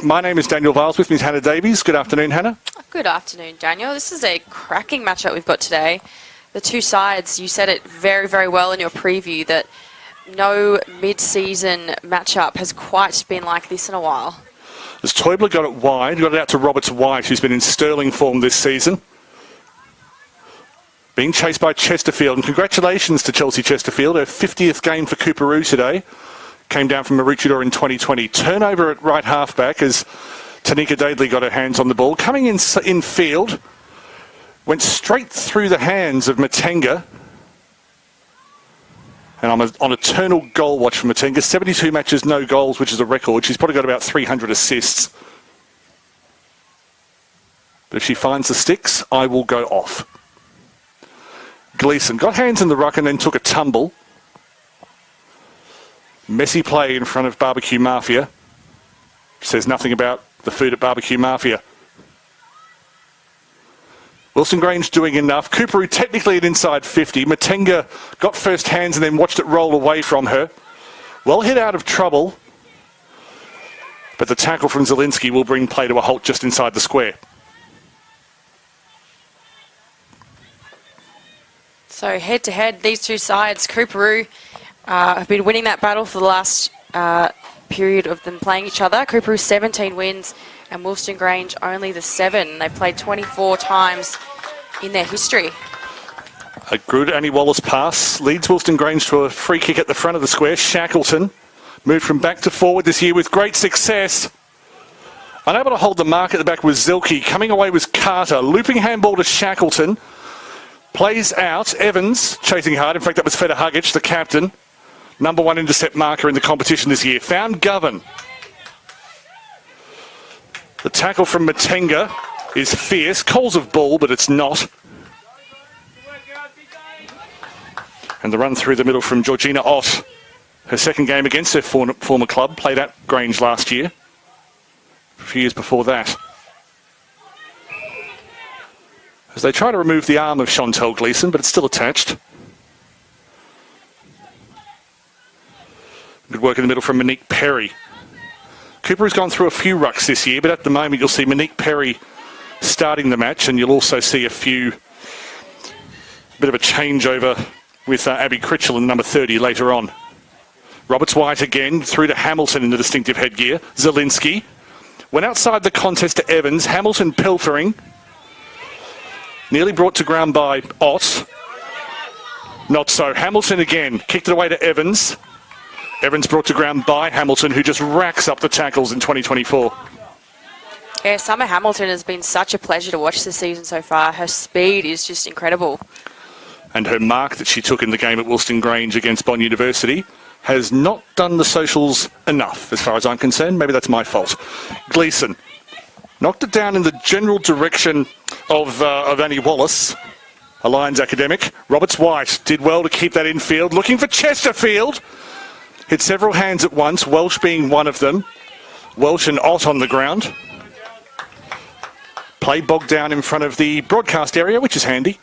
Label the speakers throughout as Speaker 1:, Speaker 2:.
Speaker 1: My name is Daniel Viles. With me is Hannah Davies. Good afternoon, Hannah.
Speaker 2: Good afternoon, Daniel. This is a cracking matchup we've got today. The two sides, you said it very, very well in your preview that no mid-season matchup has quite been like this in a while.
Speaker 1: As Teubler got it wide, got it out to Roberts White, who's been in sterling form this season. Being chased by Chesterfield, and congratulations to Chelsea Chesterfield, her 50th game for Coorparoo today. Came down from Maroochydore in 2020. Turnover at right halfback as Tanika Dadeley got her hands on the ball. Coming in field, went straight through the hands of Matenga. And I'm on eternal goal watch from Matenga. 72 matches, no goals, which is a record. She's probably got about 300 assists. But if she finds the sticks, I will go off. Gleeson got hands in the ruck and then took a tumble. Messy play in front of Barbecue Mafia. Says nothing about the food at Barbecue Mafia. Wilson Grange doing enough. Coorparoo technically an inside 50. Matenga got first hands and then watched it roll away from her. Well hit out of trouble. But the tackle from Zielinski will bring play to a halt just inside the square.
Speaker 2: So head-to-head, these two sides, Coorparoo have been winning that battle for the last period of them playing each other. Coorparoo 17 wins and Wilson Grange only the 7. They've played 24 times in their history.
Speaker 1: A good Annie Wallace pass leads Wilson Grange to a free kick at the front of the square. Shackleton moved from back to forward this year with great success. Unable to hold the mark at the back was Zilke. Coming away was Carter. Looping handball to Shackleton. Plays out. Evans chasing hard. In fact, that was Feta Hugic, the captain. Number 1 intercept marker in the competition this year. Found Govan. The tackle from Matenga is fierce. Calls of ball, but it's not. And the run through the middle from Georgina Ott. Her second game against her former club. Played at Grange last year. A few years before that. As they try to remove the arm of Chantel Gleeson, but it's still attached. Good work in the middle from Monique Perry. Cooper has gone through a few rucks this year, but at the moment you'll see Monique Perry starting the match, and you'll also see bit of a changeover with Abby Critchell in number 30 later on. Roberts White again, through to Hamilton in the distinctive headgear. Zielinski went outside the contest to Evans. Hamilton pilfering. Nearly brought to ground by Ott. Not so. Hamilton again. Kicked it away to Evans. Evans brought to ground by Hamilton, who just racks up the tackles in 2024.
Speaker 2: Yeah, Summer Hamilton has been such a pleasure to watch this season so far. Her speed is just incredible.
Speaker 1: And her mark that she took in the game at Wilson Grange against Bond University has not done the socials enough, as far as I'm concerned. Maybe that's my fault. Gleeson knocked it down in the general direction of Annie Wallace, a Lions academic. Roberts White did well to keep that infield. Looking for Chesterfield. Hit several hands at once, Welsh being one of them. Welsh and Ott on the ground. Play bogged down in front of the broadcast area, which is handy.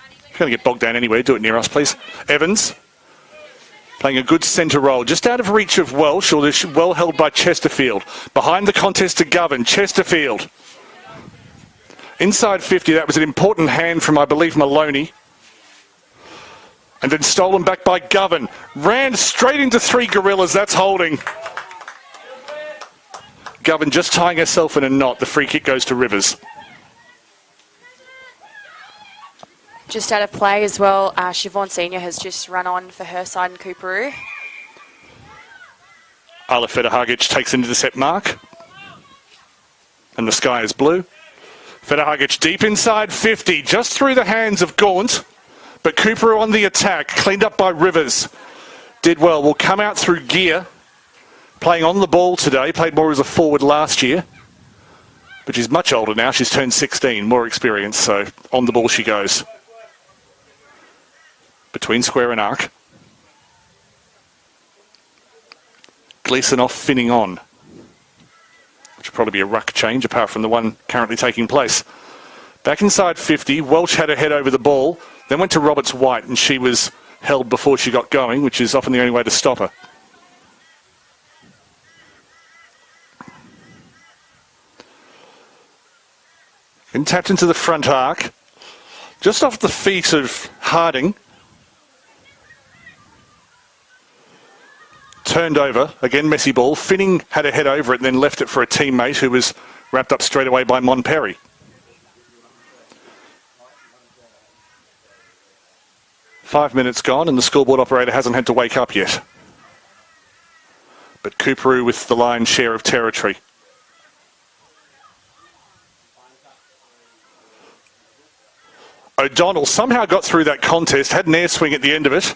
Speaker 1: If you're going to get bogged down anywhere, do it near us, please. Evans playing a good centre role, just out of reach of Welsh, or well held by Chesterfield. Behind the contest to Govan, Chesterfield. Inside 50, that was an important hand from, I believe, Maloney. And then stolen back by Govan. Ran straight into 3 gorillas, that's holding. Govan just tying herself in a knot. The free kick goes to Rivers.
Speaker 2: Just out of play as well, Siobhan Senior has just run on for her side in Coorparoo.
Speaker 1: Ala Feta Hugic takes an intercept mark. And the sky is blue. Feta Hugic deep inside 50, just through the hands of Gaunt. But Coorparoo on the attack, cleaned up by Rivers. Did well, will come out through gear. Playing on the ball today, played more as a forward last year. But she's much older now, she's turned 16, more experience, so on the ball she goes. Between square and arc. Gleeson off, Finning on. Which will probably be a ruck change, apart from the one currently taking place. Back inside 50, Welsh had her head over the ball. Then went to Roberts White, and she was held before she got going, which is often the only way to stop her. And tapped into the front arc. Just off the feet of Harding. Turned over. Again, messy ball. Finning had a head over it and then left it for a teammate who was wrapped up straight away by Monperry. Five minutes gone and the scoreboard operator hasn't had to wake up yet. But Coorparoo with the lion's share of territory. O'Donnell somehow got through that contest, had an air swing at the end of it.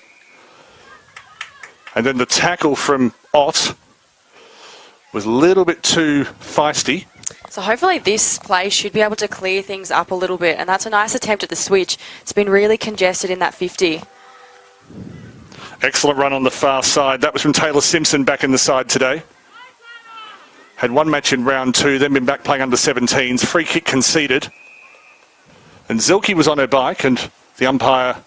Speaker 1: And then the tackle from Ott was a little bit too feisty.
Speaker 2: So hopefully this play should be able to clear things up a little bit, and that's a nice attempt at the switch. It's been really congested in that 50.
Speaker 1: Excellent run on the far side. That was from Taylor Simpson back in the side today. Had one match in round 2, then been back playing under 17s. Free kick conceded. And Zilke was on her bike and the umpire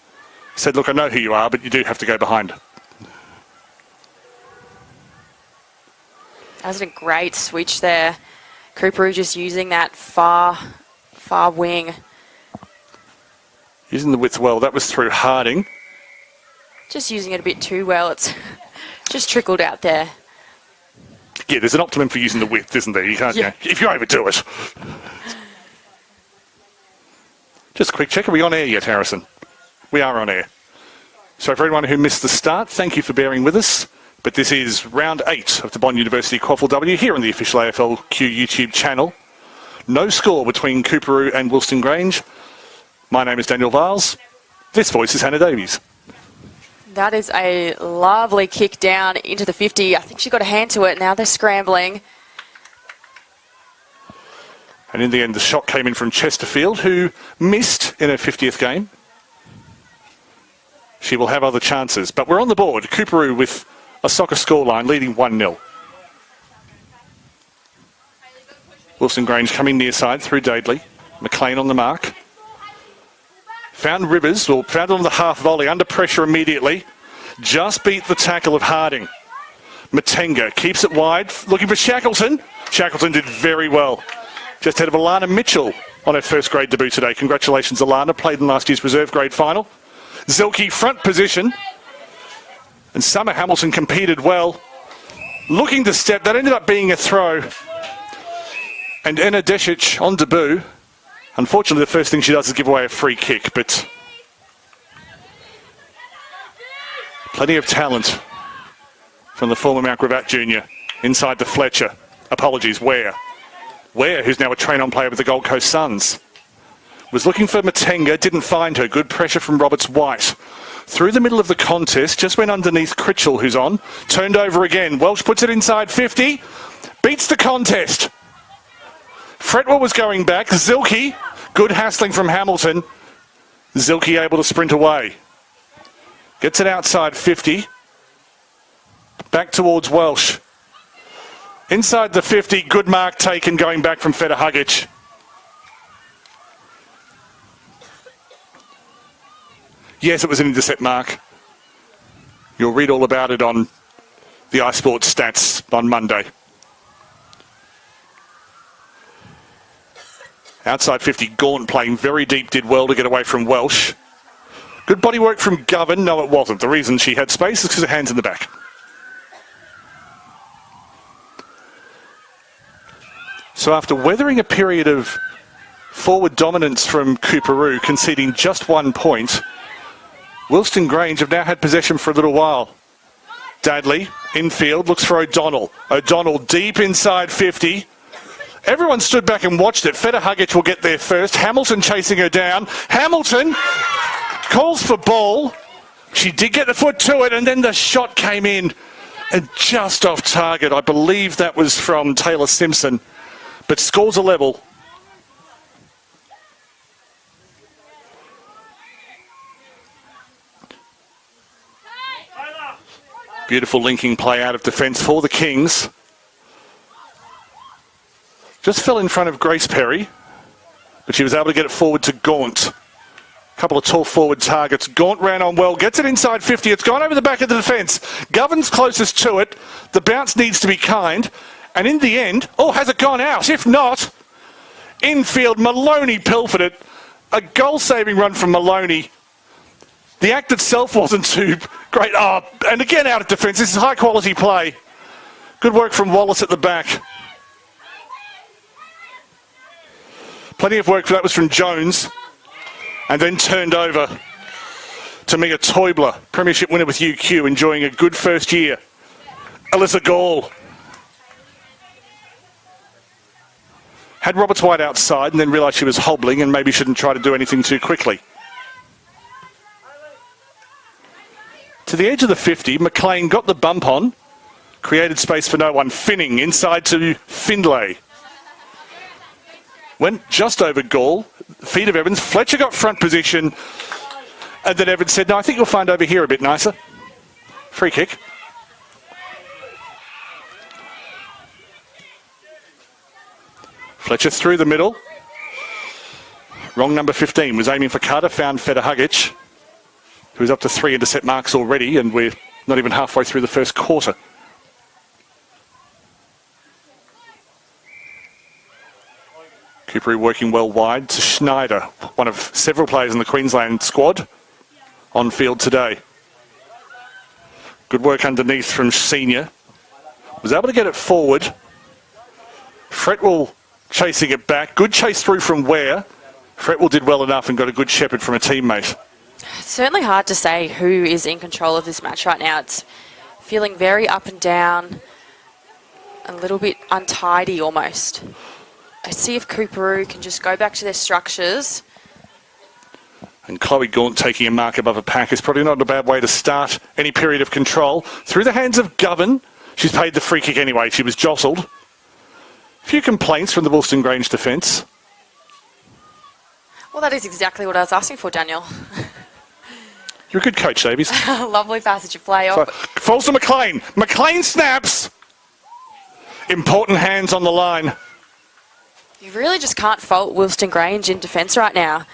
Speaker 1: said, look, I know who you are, but you do have to go behind.
Speaker 2: That was a great switch there. Coorparoo just using that far wing.
Speaker 1: Using the width well. That was through Harding.
Speaker 2: Just using it a bit too well. It's just trickled out there.
Speaker 1: Yeah, there's an optimum for using the width, isn't there? You can't,
Speaker 2: Yeah.
Speaker 1: if you overdo it. Just a quick check. Are we on air yet, Harrison? We are on air. So for everyone who missed the start, thank you for bearing with us. But this is round 8 of the Bond University Quaffle W here on the official AFLQ YouTube channel. No score between Coorparoo and Wilston Grange. My name is Daniel Viles. This voice is Hannah Davies.
Speaker 2: That is a lovely kick down into the 50. I think she got a hand to it. Now they're scrambling.
Speaker 1: And in the end, the shot came in from Chesterfield, who missed in her 50th game. She will have other chances. But we're on the board. Coorparoo with a soccer scoreline leading 1-0. Wilston Grange coming near side through Dadeley. McLean on the mark. Found Rivers, well, found it on the half volley, under pressure immediately. Just beat the tackle of Harding. Matenga keeps it wide, looking for Shackleton. Shackleton did very well. Just ahead of Alana Mitchell on her first grade debut today. Congratulations, Alana. Played in last year's reserve grade final. Zilke front position. And Summer Hamilton competed well. Looking to step. That ended up being a throw. And Enna Desic on debut. Unfortunately, the first thing she does is give away a free kick, but plenty of talent from the former Mount Gravatt junior. Inside to Fletcher. Apologies, Ware. Ware, who's now a train-on player with the Gold Coast Suns. Was looking for Matenga, didn't find her. Good pressure from Roberts White. Through the middle of the contest, just went underneath Critchell, who's on. Turned over again. Welsh puts it inside 50. Beats the contest. Fretwell was going back. Zilke, good hassling from Hamilton. Zilke able to sprint away. Gets it outside 50. Back towards Welsh. Inside the 50, good mark taken going back from Feta Hugic. Yes, it was an intercept mark. You'll read all about it on the iSports stats on Monday. Outside 50, Gaunt playing very deep, did well to get away from Welsh. Good body work from Govan. No, it wasn't. The reason she had space is because her hand's in the back. So after weathering a period of forward dominance from Coorparoo, conceding just 1 point, Wilston Grange have now had possession for a little while. Dadley, infield, looks for O'Donnell. O'Donnell deep inside 50. Everyone stood back and watched it. Feta Hugic will get there first. Hamilton chasing her down. Hamilton calls for ball. She did get the foot to it, and then the shot came in and just off target. I believe that was from Taylor Simpson. But scores a level. Beautiful linking play out of defence for the Kings. Just fell in front of Grace Perry, but she was able to get it forward to Gaunt. A couple of tall forward targets. Gaunt ran on well, gets it inside 50. It's gone over the back of the defence. Govan's closest to it. The bounce needs to be kind. And in the end, oh, has it gone out? If not, Infield, Maloney pilfered it. A goal-saving run from Maloney. The act itself wasn't too great. Oh, and again out of defence. This is high-quality play. Good work from Wallace at the back. Plenty of work for that was from Jones. And then turned over to Mia Teubler, premiership winner with UQ, enjoying a good first year. Alyssa Gall had Roberts White outside and then realised she was hobbling and maybe shouldn't try to do anything too quickly. To the edge of the 50, McLean got the bump on, created space for no one. Finning inside to Findlay. Went just over Gall, feet of Evans. Fletcher got front position, and then Evans said, no, I think you'll find over here a bit nicer. Free kick. Fletcher through the middle. Wrong number 15 was aiming for Carter, found Feta Hugic, who's up to 3 intercept marks already, and we're not even halfway through the first quarter. Cooper working well wide to Schneider, one of several players in the Queensland squad on field today. Good work underneath from Senior. Was able to get it forward. Fretwell chasing it back. Good chase through from Ware. Fretwell did well enough and got a good shepherd from a teammate.
Speaker 2: It's certainly hard to say who is in control of this match right now. It's feeling very up and down, a little bit untidy almost. I see if Cooperoo can just go back to their structures.
Speaker 1: And Chloe Gaunt taking a mark above a pack is probably not a bad way to start any period of control. Through the hands of Govan. She's paid the free kick anyway. She was jostled. A few complaints from the Wollston Grange defence.
Speaker 2: Well, that is exactly what I was asking for, Daniel.
Speaker 1: You're a good coach, Davies.
Speaker 2: Lovely passage of play off.
Speaker 1: Falls to McLean. McLean snaps. Important hands on the line.
Speaker 2: You really just can't fault Wollston Grange in defence right now.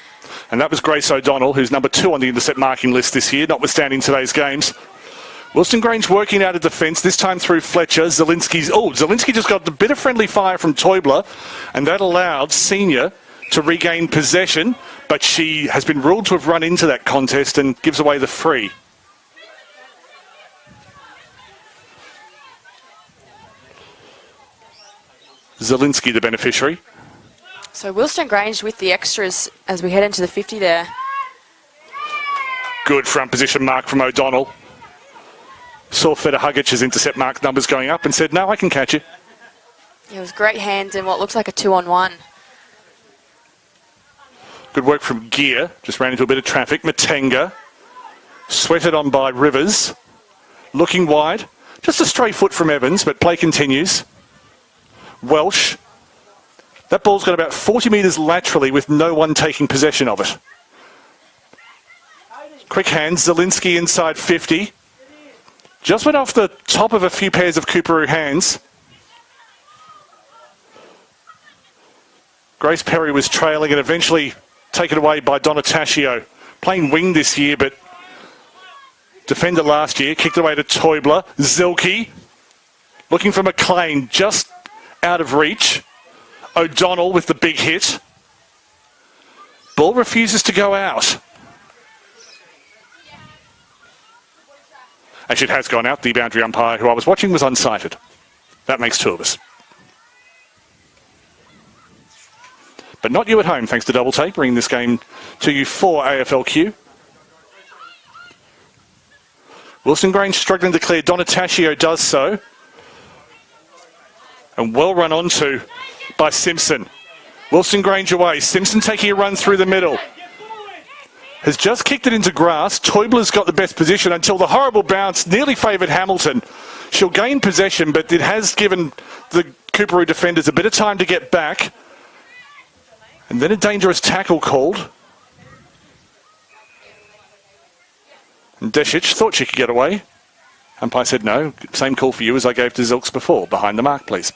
Speaker 1: And that was Grace O'Donnell, who's number 2 on the intercept marking list this year, notwithstanding today's games. Wollston Grange working out of defence, this time through Fletcher. Zielinski just got a bit of friendly fire from Teubler, and that allowed Senior to regain possession, but she has been ruled to have run into that contest and gives away the free. Zielinski, the beneficiary.
Speaker 2: So Wollston Grange with the extras as we head into the 50 there.
Speaker 1: Good front position mark from O'Donnell. Saw Feta Hugic's intercept mark numbers going up and said, no, I can catch you.
Speaker 2: It was great hands in what looks like a 2-on-1.
Speaker 1: Good work from Gear. Just ran into a bit of traffic. Matenga. Sweated on by Rivers. Looking wide. Just a stray foot from Evans, but play continues. Welsh. That ball's got about 40 metres laterally with no one taking possession of it. Quick hands. Zielinski inside 50. Just went off the top of a few pairs of Cooperoo hands. Grace Perry was trailing and eventually taken away by Donataccio. Playing wing this year, but defender last year. Kicked away to Teubler. Zelke. Looking for McLean. Just out of reach. O'Donnell with the big hit. Ball refuses to go out. Actually, it has gone out. The boundary umpire who I was watching was unsighted. That makes 2 of us. But not you at home, thanks to Double Take, bringing this game to you for AFLQ. Wollston Grange struggling to clear. Donataccio does so. And well run onto by Simpson. Wollston Grange away. Simpson taking a run through the middle. Has just kicked it into grass. Teubler's got the best position until the horrible bounce nearly favoured Hamilton. She'll gain possession, but it has given the Cooperoo defenders a bit of time to get back. And then a dangerous tackle called. And Desic thought she could get away. Umpire said no. Same call for you as I gave to Zilks before. Behind the mark, please.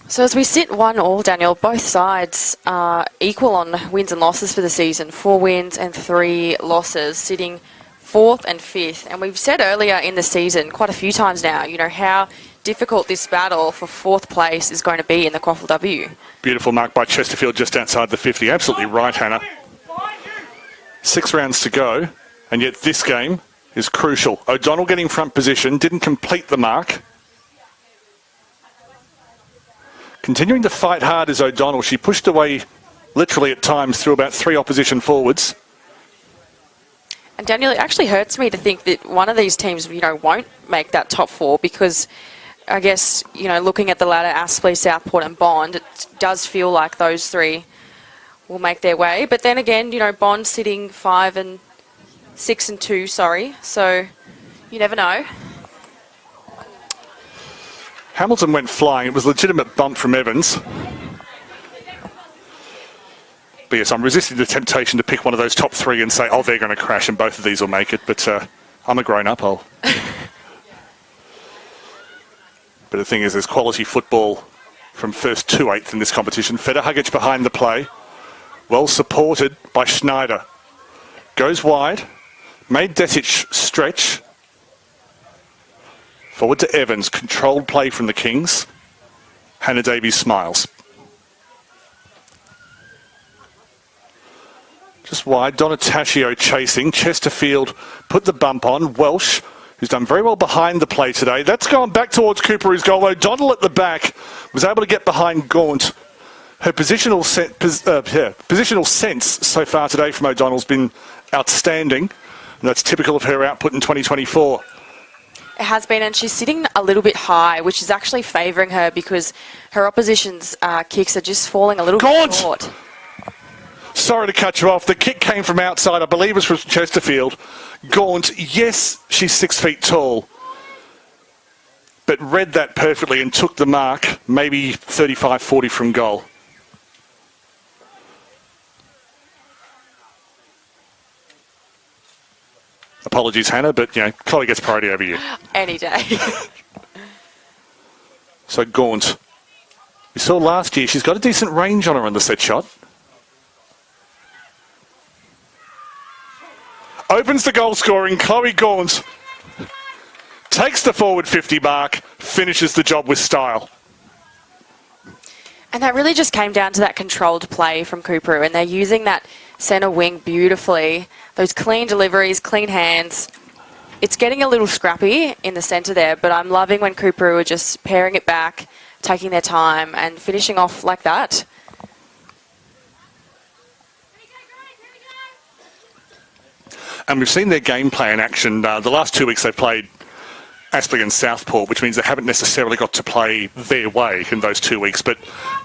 Speaker 2: So as we sit 1-1, Daniel, both sides are equal on wins and losses for the season. 4 wins and 3 losses, sitting 4th and 5th. And we've said earlier in the season, quite a few times now, you know, how difficult this battle for fourth place is going to be in the Quaffle W.
Speaker 1: Beautiful mark by Chesterfield just outside the 50. Absolutely right, Hannah. 6 rounds to go, and yet this game is crucial. O'Donnell getting front position, didn't complete the mark. Continuing to fight hard is O'Donnell. She pushed away literally at times through about 3 opposition forwards.
Speaker 2: And Daniel, it actually hurts me to think that one of these teams, won't make that top 4 because I guess, looking at the ladder, Aspley, Southport and Bond, it does feel like those 3 will make their way. But then again, Bond sitting 5 and 6 and 2, so you never know.
Speaker 1: Hamilton went flying. It was a legitimate bump from Evans. But yes, I'm resisting the temptation to pick one of those top 3 and say, oh, they're going to crash and both of these will make it. But I'm a grown-up. But the thing is, there's quality football from first to 8th in this competition. Federhugic behind the play. Well supported by Schneider. Goes wide. Made Desic stretch. Forward to Evans. Controlled play from the Kings. Hannah Davies smiles. Just wide. Donataccio chasing. Chesterfield put the bump on. Welsh, who's done very well behind the play today. That's gone back towards Cooper's goal. O'Donnell at the back was able to get behind Gaunt. Her positional sense so far today from O'Donnell's been outstanding. And that's typical of her output in 2024.
Speaker 2: It has been, and she's sitting a little bit high, which is actually favouring her because her opposition's kicks are just falling a little bit short.
Speaker 1: Sorry to cut you off. The kick came from outside. I believe it was from Chesterfield. Gaunt, yes, she's 6 feet tall, but read that perfectly and took the mark, maybe 35, 40 from goal. Apologies, Hannah, but, Chloe gets priority over you.
Speaker 2: Any day.
Speaker 1: So Gaunt. We saw last year she's got a decent range on her on the set shot. Opens the goal scoring. Chloe Gaunt takes the forward 50 mark, finishes the job with style.
Speaker 2: And that really just came down to that controlled play from Cooper, and they're using that centre wing beautifully. Those clean deliveries, clean hands. It's getting a little scrappy in the centre there, but I'm loving when Cooper are just pairing it back, taking their time and finishing off like that.
Speaker 1: And we've seen their game play in action. The last 2 weeks they've played Aspley and Southport, which means they haven't necessarily got to play their way in those 2 weeks, but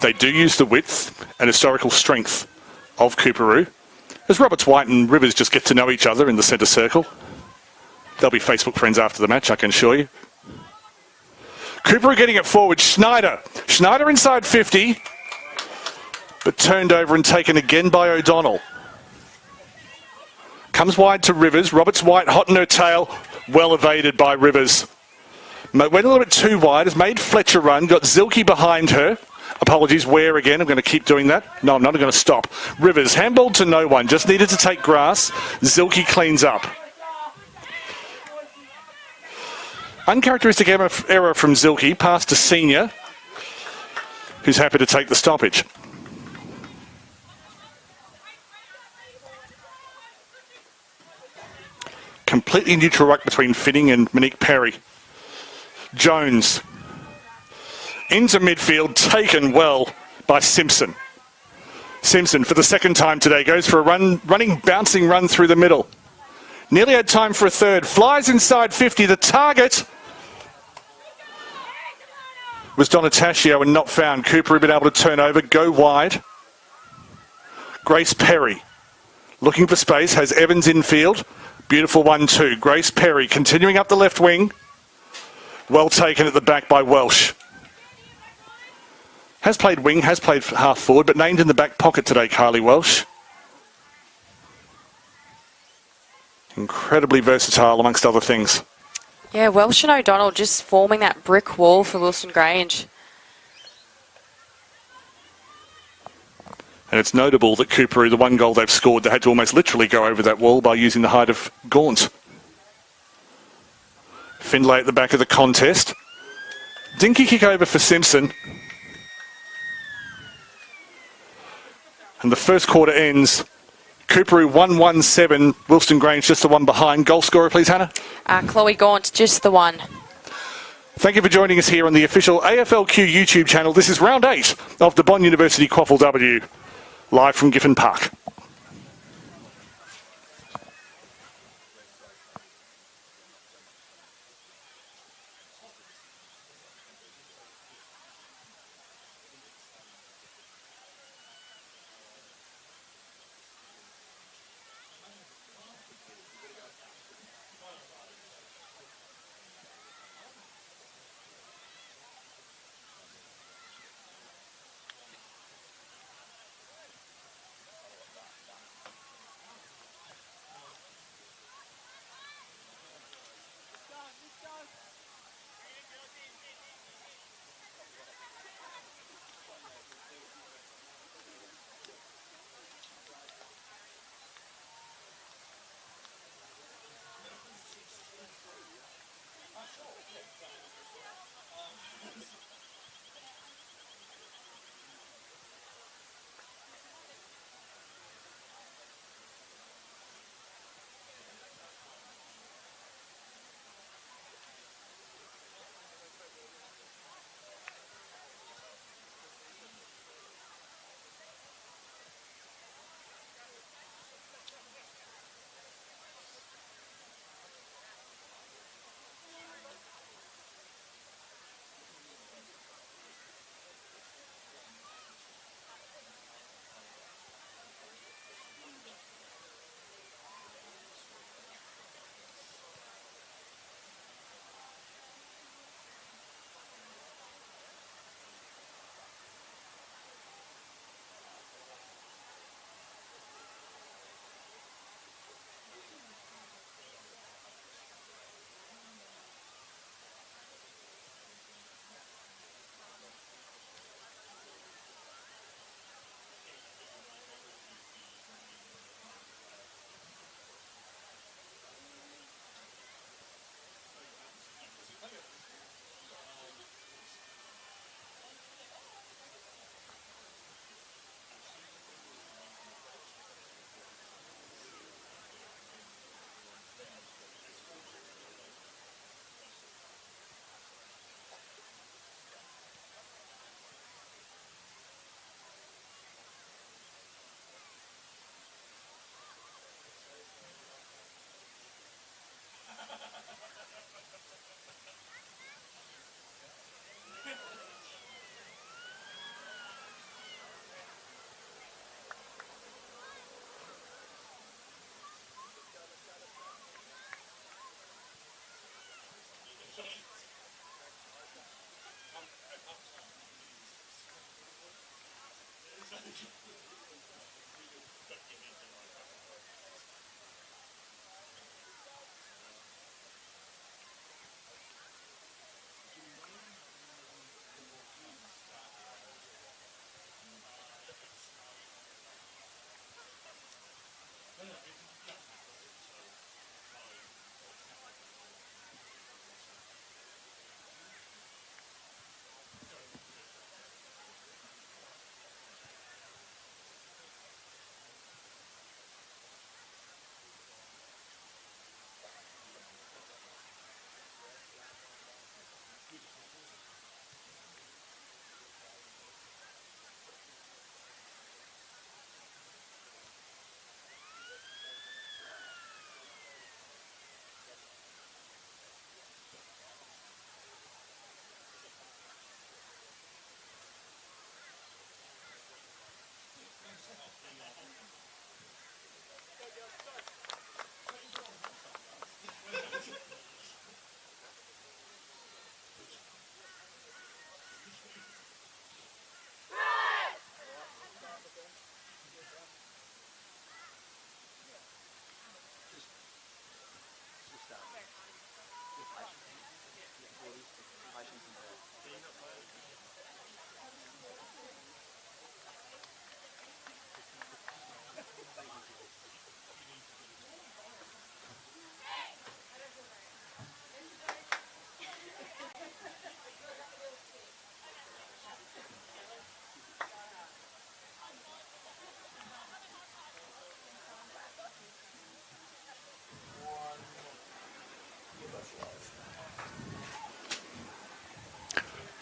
Speaker 1: they do use the width and historical strength of Cooperoo. As Roberts White and Rivers just get to know each other in the centre circle. They'll be Facebook friends after the match, I can assure you. Cooperoo getting it forward. Schneider inside 50, but turned over and taken again by O'Donnell. Comes wide to Rivers. Roberts White hot in her tail. Well evaded by Rivers. Went a little bit too wide. Has made Fletcher run. Got Zilke behind her. Apologies, Ware again. I'm going to keep doing that. No, I'm not going to stop. Rivers, handballed to no one. Just needed to take grass. Zilke cleans up. Uncharacteristic error from Zilke. Pass to Senior, who's happy to take the stoppage. Completely neutral ruck between Finning and Monique Perry. Jones into midfield, taken well by Simpson. Simpson, for the second time today, goes for a running, bouncing run through the middle. Nearly had time for a third. Flies inside 50. The target was Donataccio and not found. Cooper had been able to turn over, go wide. Grace Perry looking for space, has Evans infield. Beautiful 1-2. Grace Perry continuing up the left wing. Well taken at the back by Welsh. Has played wing, has played half forward, but named in the back pocket today, Carly Welsh. Incredibly versatile amongst other things.
Speaker 2: Yeah, Welsh and O'Donnell just forming that brick wall for Wilson Grange.
Speaker 1: And it's notable that Cooperoo, the one goal they've scored, they had to almost literally go over that wall by using the height of Gaunt. Findlay at the back of the contest. Dinky kick over for Simpson. And the first quarter ends. Coorparoo 1-1-7. Wilston Grange just the one behind. Goal scorer, please, Hannah.
Speaker 2: Chloe Gaunt, just the one.
Speaker 1: Thank you for joining us here on the official AFLQ YouTube channel. This is round 8 of the Bond University Quaffle W, live from Giffen Park.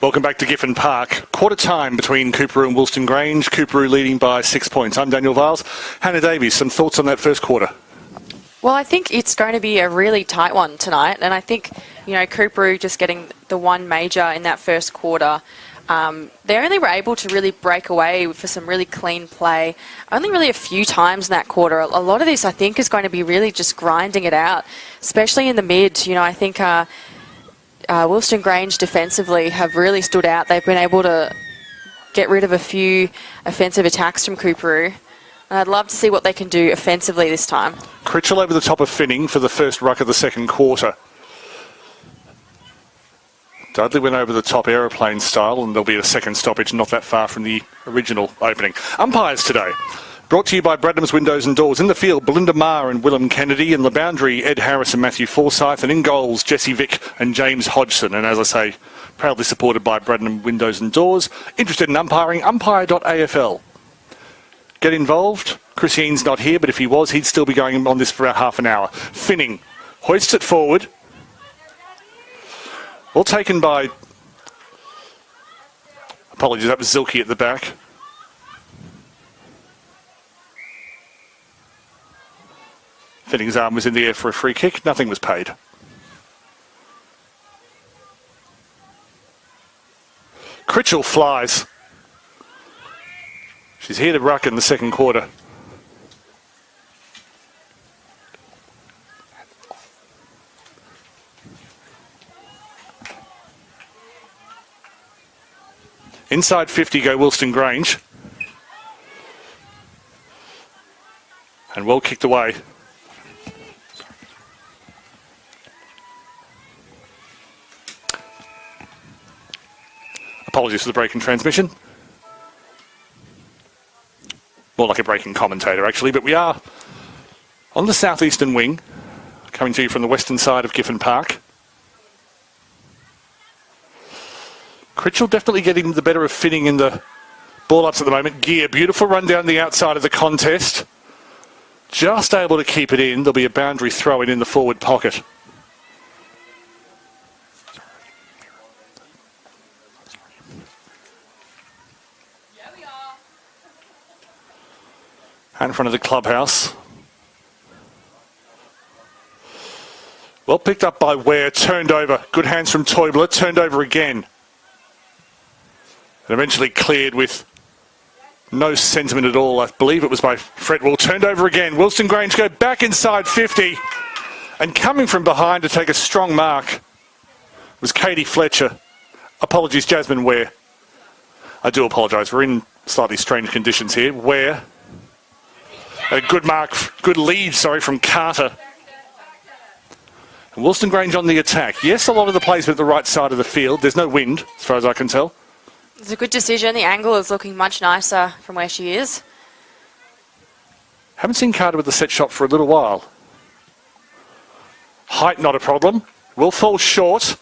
Speaker 1: Welcome back to Giffen Park. Quarter time between Coorparoo and Woolston Grange. Coorparoo leading by 6 points. I'm Daniel Viles. Hannah Davies, some thoughts on that first quarter?
Speaker 2: Well, I think it's going to be a really tight one tonight, and I think, Coorparoo just getting the one major in that first quarter, they only were able to really break away for some really clean play, only really a few times in that quarter. A lot of this, I think, is going to be really just grinding it out, especially in the mid. I think Woolston Grange defensively have really stood out. They've been able to get rid of a few offensive attacks from Coorparoo. And I'd love to see what they can do offensively this time.
Speaker 1: Critchell over the top of Finning for the first ruck of the second quarter. Dudley went over the top aeroplane style, and there'll be a second stoppage not that far from the original opening. Umpires today. Brought to you by Bradham's Windows and Doors. In the field, Belinda Marr and Willem Kennedy. In the boundary, Ed Harris and Matthew Forsyth. And in goals, Jesse Vick and James Hodgson. And as I say, proudly supported by Bradham Windows and Doors. Interested in umpiring? Umpire.afl. Get involved. Chris Eanes not here, but if he was, he'd still be going on this for about half an hour. Finning hoists it forward. All taken by... Apologies, that was Zilke at the back. Finning's arm was in the air for a free kick. Nothing was paid. Critchell flies. She's here to ruck in the second quarter. Inside 50 go Woolston Grange. And well kicked away. Apologies for the break in transmission. More like a break in commentator, actually. But we are on the southeastern wing, coming to you from the western side of Giffen Park. Critchell definitely getting the better of Finning in the ball-ups at the moment. Gear, beautiful run down the outside of the contest. Just able to keep it in. There'll be a boundary throw in the forward pocket. And in front of the clubhouse. Well picked up by Ware, turned over. Good hands from Teubler, turned over again. And eventually cleared with no sentiment at all. I believe it was by Fretwell. Turned over again. Woolston Grange go back inside 50. And coming from behind to take a strong mark was Katie Fletcher. Apologies, Jasmine Ware. I do apologise. We're in slightly strange conditions here. Ware. A good mark, good lead, from Carter. And Woolston Grange on the attack. Yes, a lot of the plays are at the right side of the field. There's no wind, as far as I can tell.
Speaker 2: It's a good decision. The angle is looking much nicer from where she is.
Speaker 1: Haven't seen Carter with the set shot for a little while. Height not a problem. Will fall short.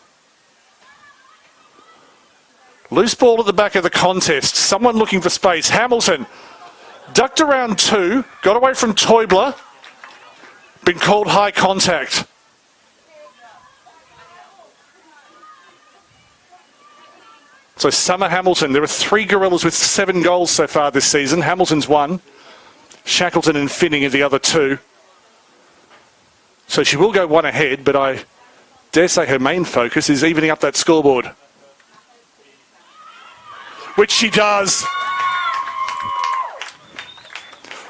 Speaker 1: Loose ball at the back of the contest. Someone looking for space. Hamilton. Ducked around two, got away from Teubler, been called high contact. So Summer Hamilton, there are 3 Gorillas with 7 goals so far this season. Hamilton's 1, Shackleton and Finning are the other 2. So she will go 1 ahead, but I dare say her main focus is evening up that scoreboard. Which she does.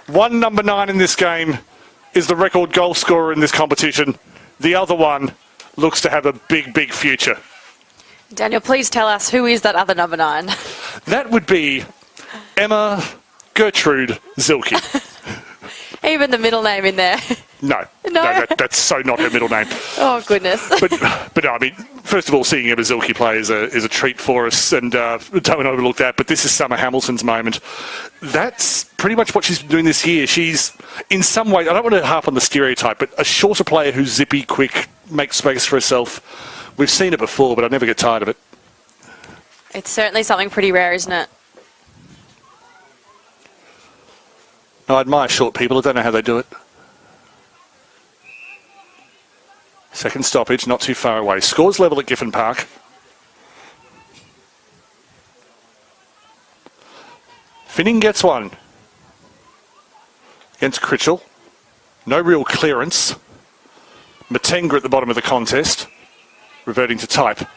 Speaker 1: One number 9 in this game is the record goal scorer in this competition. The other one looks to have a big, big future.
Speaker 2: Daniel, please tell us, who is that other number 9?
Speaker 1: That would be Emma Gertrude Zilke.
Speaker 2: Even the middle name in there.
Speaker 1: No, that's so not her middle name.
Speaker 2: Oh, goodness.
Speaker 1: But no, I mean, first of all, seeing Emma Zilke play is a treat for us, and don't overlook that. But this is Summer Hamilton's moment. That's pretty much what she's been doing this year. She's, in some way, I don't want to harp on the stereotype, but a shorter player who's zippy, quick, makes space for herself. We've seen it before, but I never get tired of it.
Speaker 2: It's certainly something pretty rare, isn't it?
Speaker 1: I admire short people. I don't know how they do it. Second stoppage, not too far away. Scores level at Giffen Park. Finning gets one. Against Critchell. No real clearance. Matenga at the bottom of the contest. Reverting to type.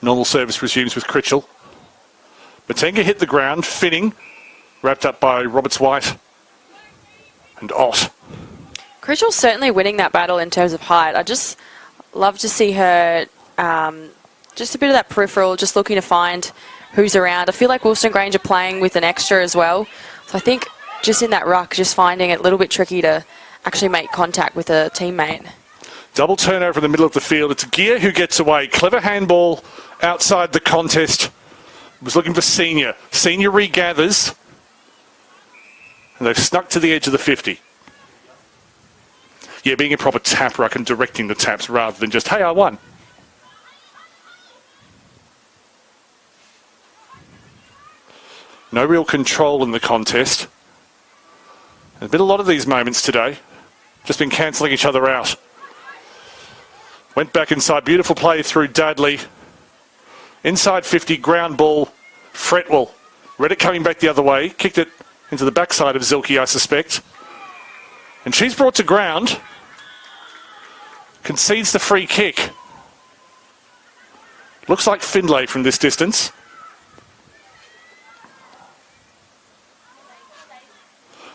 Speaker 1: Normal service resumes with Critchell. Matenga hit the ground. Finning, wrapped up by Roberts-White and Ott.
Speaker 2: Critchell's certainly winning that battle in terms of height. I just love to see her just a bit of that peripheral, just looking to find who's around. I feel like Woolston Grange are playing with an extra as well. So I think just in that ruck, just finding it a little bit tricky to actually make contact with a teammate.
Speaker 1: Double turnover in the middle of the field. It's Gear who gets away. Clever handball outside the contest. Was looking for Senior. Senior regathers. And they've snuck to the edge of the 50. Yeah, being a proper tap ruck and directing the taps rather than just, hey, I won. No real control in the contest. There's been a lot of these moments today. Just been cancelling each other out. Went back inside. Beautiful play through Dudley. Inside 50, ground ball. Fretwell. Read it coming back the other way. Kicked it into the backside of Zilke, I suspect. And she's brought to ground. Concedes the free kick. Looks like Findlay from this distance.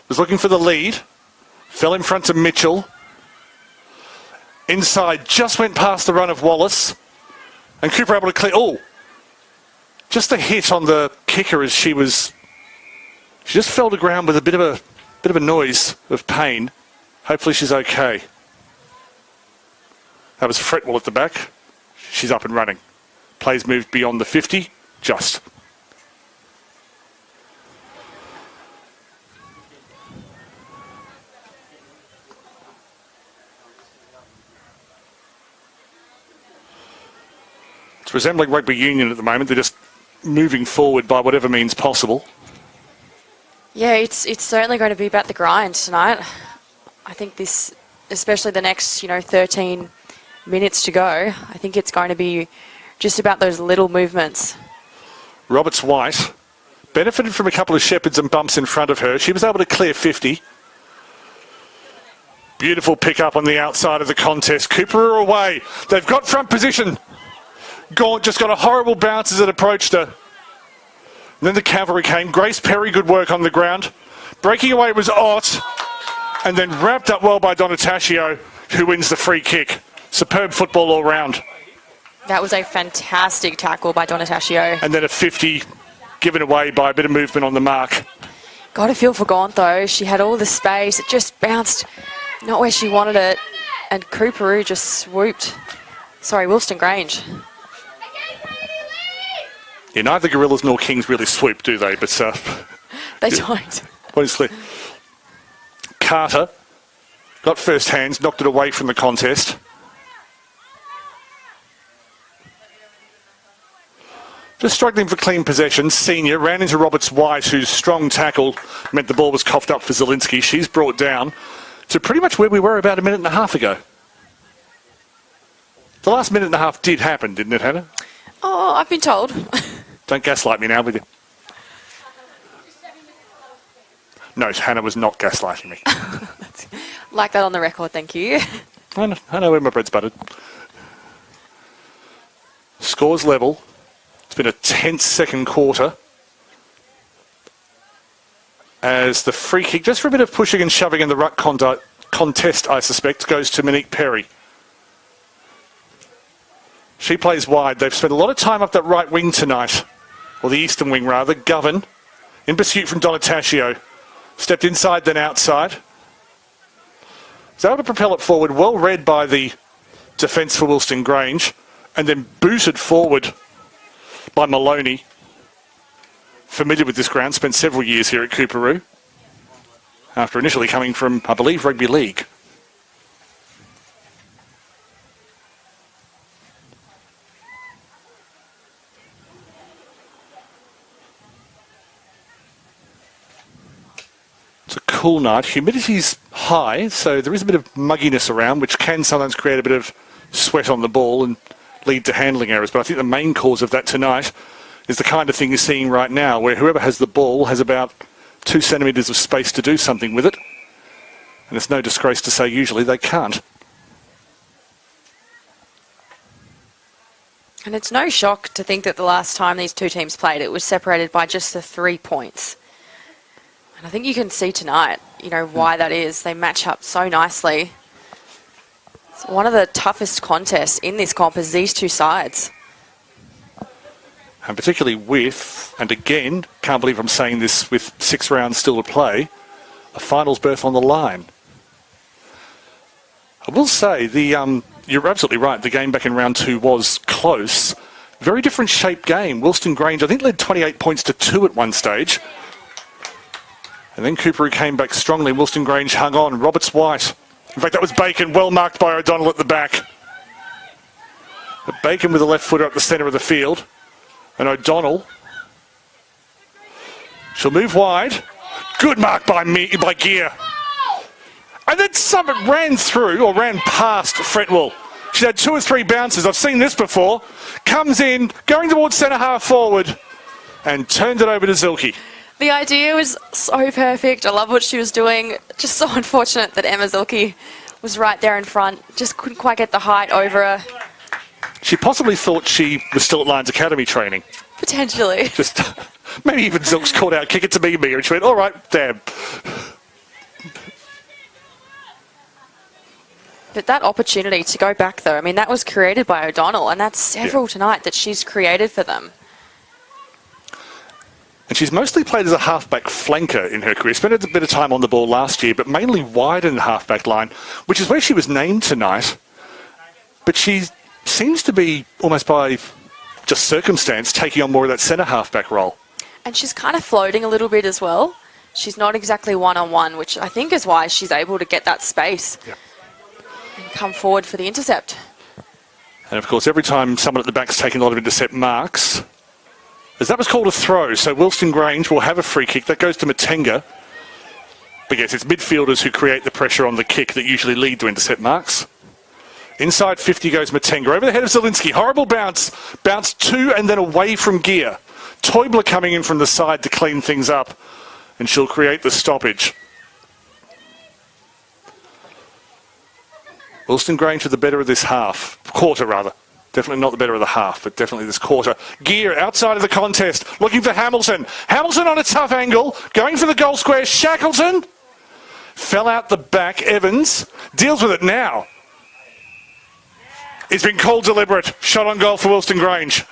Speaker 1: Was looking for the lead. Fell in front of Mitchell. Inside, just went past the run of Wallace. And Cooper able to clear. Oh! Just a hit on the kicker as she just fell to ground with a bit of a noise of pain. Hopefully she's okay. That was Fretwell at the back. She's up and running. Plays moved beyond the 50. Just. It's resembling rugby union at the moment. They're just moving forward by whatever means possible.
Speaker 2: Yeah, it's certainly going to be about the grind tonight. I think this, especially the next, 13 minutes to go, I think it's going to be just about those little movements.
Speaker 1: Roberts-White benefited from a couple of shepherds and bumps in front of her. She was able to clear 50. Beautiful pick up on the outside of the contest. Cooper are away. They've got front position. Gaunt just got a horrible bounce as it approached her. And then the cavalry came. Grace Perry, good work on the ground. Breaking away was Ott. And then wrapped up well by Donataccio, who wins the free kick. Superb football all round.
Speaker 2: That was a fantastic tackle by Donataccio.
Speaker 1: And then a 50 given away by a bit of movement on the mark.
Speaker 2: Got a feel for Gaunt though. She had all the space. It just bounced not where she wanted it. And Cooperoo just swooped. Sorry, Woolston Grange.
Speaker 1: Yeah, neither Gorillas nor Kings really swoop, do they? But
Speaker 2: they don't.
Speaker 1: Honestly. Carter got first hands, knocked it away from the contest. Just struggling for clean possession. Senior ran into Roberts-White, whose strong tackle meant the ball was coughed up for Zielinski. She's brought down to pretty much where we were about a minute and a half ago. The last minute and a half did happen, didn't it, Hannah?
Speaker 2: Oh, I've been told.
Speaker 1: Don't gaslight me now, will you? No, Hannah was not gaslighting me.
Speaker 2: Like that on the record, thank you.
Speaker 1: I know where my bread's buttered. Scores level. It's been a tense second quarter. As the free kick, just for a bit of pushing and shoving in the ruck contest, I suspect, goes to Monique Perry. She plays wide. They've spent a lot of time up that right wing tonight. Or the eastern wing, rather. Govan, in pursuit from Donataccio. Stepped inside, then outside. Was able to propel it forward. Well read by the defence for Woolston Grange. And then booted forward by Maloney. Familiar with this ground. Spent several years here at Cooperoo. After initially coming from, I believe, Rugby League. It's a cool night. Humidity's high, so there is a bit of mugginess around, which can sometimes create a bit of sweat on the ball and lead to handling errors. But I think the main cause of that tonight is the kind of thing you're seeing right now, where whoever has the ball has about 2 centimetres of space to do something with it. And it's no disgrace to say usually they can't.
Speaker 2: And it's no shock to think that the last time these two teams played, it was separated by just the 3 points. And I think you can see tonight, why that is. They match up so nicely. It's one of the toughest contests in this comp is these two sides.
Speaker 1: And particularly with, and again, can't believe I'm saying this with 6 rounds still to play, a finals berth on the line. I will say, you're absolutely right, the game back in round 2 was close. Very different shape game. Wilston Grange, I think, led 28 points to 2 at one stage. And then Coorparoo came back strongly. Wilston Grange hung on. Roberts White. In fact, that was Bacon, well marked by O'Donnell at the back. But Bacon with the left footer up the centre of the field. And O'Donnell. She'll move wide. Good mark by Gear. And then someone ran through, or ran past Fretwell. She's had 2 or 3 bounces. I've seen this before. Comes in, going towards centre half forward, and turned it over to Zilke.
Speaker 2: The idea was so perfect. I love what she was doing. Just so unfortunate that Emma Zilke was right there in front. Just couldn't quite get the height over her.
Speaker 1: She possibly thought she was still at Lions Academy training.
Speaker 2: Potentially.
Speaker 1: Just maybe even Zilk's called out, kick it to me, Mia, and she went, all right, damn.
Speaker 2: But that opportunity to go back, though, I mean, that was created by O'Donnell, and that's several tonight that she's created for them.
Speaker 1: And she's mostly played as a halfback flanker in her career. Spent a bit of time on the ball last year, but mainly wide in the halfback line, which is where she was named tonight. But she seems to be, almost by just circumstance, taking on more of that centre halfback role.
Speaker 2: And she's kind of floating a little bit as well. She's not exactly one-on-one, which I think is why she's able to get that space and come forward for the intercept.
Speaker 1: And, of course, every time someone at the back's taking a lot of intercept marks, as that was called a throw, so Wilston Grange will have a free kick. That goes to Matenga. But yes, it's midfielders who create the pressure on the kick that usually lead to intercept marks. Inside 50 goes Matenga. Over the head of Zielinski. Horrible bounce. Bounce to and then away from Gear. Teubler coming in from the side to clean things up. And she'll create the stoppage. Wilston Grange with the better of this half. Quarter, rather. Definitely not the better of the half, but definitely this quarter. Gear outside of the contest, looking for Hamilton. Hamilton on a tough angle, going for the goal square. Shackleton fell out the back. Evans deals with it now. It's been called deliberate. Shot on goal for Wilston Grange.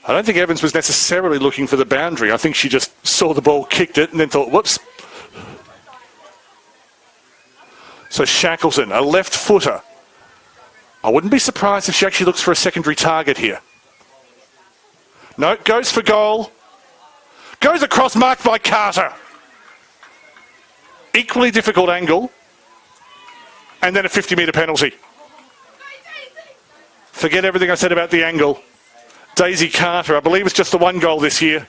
Speaker 1: I don't think Evans was necessarily looking for the boundary. I think she just saw the ball, kicked it, and then thought, whoops. So Shackleton, a left footer. I wouldn't be surprised if she actually looks for a secondary target here. No, goes for goal. Goes across, marked by Carter. Equally difficult angle. And then a 50-metre penalty. Forget everything I said about the angle. Daisy Carter, I believe it's just the 1 goal this year.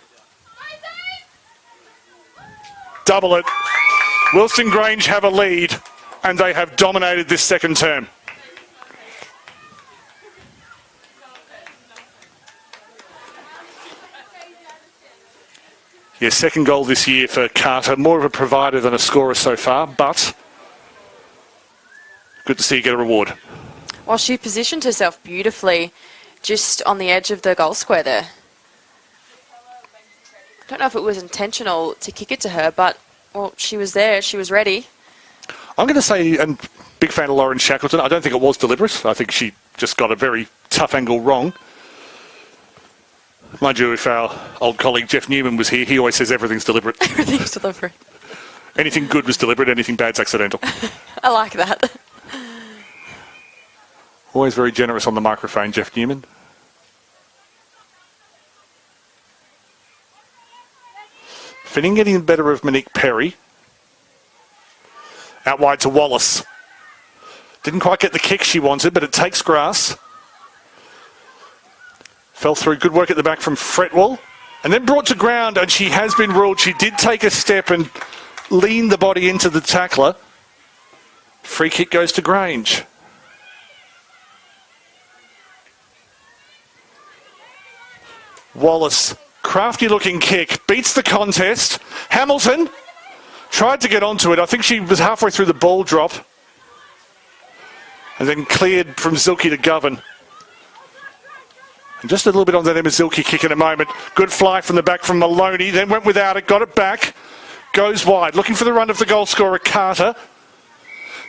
Speaker 1: Double it. Wilston Grange have a lead, and they have dominated this second term. Yeah, second goal this year for Carter. More of a provider than a scorer so far, but good to see you get a reward.
Speaker 2: Well, she positioned herself beautifully just on the edge of the goal square there. I don't know if it was intentional to kick it to her, but, well, she was there. She was ready.
Speaker 1: I'm going to say, and big fan of Lauren Shackleton, I don't think it was deliberate. I think she just got a very tough angle wrong. Mind you, if our old colleague Jeff Newman was here, he always says everything's deliberate.
Speaker 2: Everything's deliberate.
Speaker 1: Anything good was deliberate, anything bad's accidental.
Speaker 2: I like that.
Speaker 1: Always very generous on the microphone, Jeff Newman. Finning getting the better of Monique Perry. Out wide to Wallace. Didn't quite get the kick she wanted, but it takes grass. Fell through. Good work at the back from Fretwell. And then brought to ground, and she has been ruled. She did take a step and lean the body into the tackler. Free kick goes to Grange. Wallace, crafty looking kick, beats the contest. Hamilton tried to get onto it. I think she was halfway through the ball drop. And then cleared from Zilke to Govan. And just a little bit on that Emma Zilke kick in a moment. Good fly from the back from Maloney, then went without it, got it back. Goes wide, looking for the run of the goal scorer, Carter.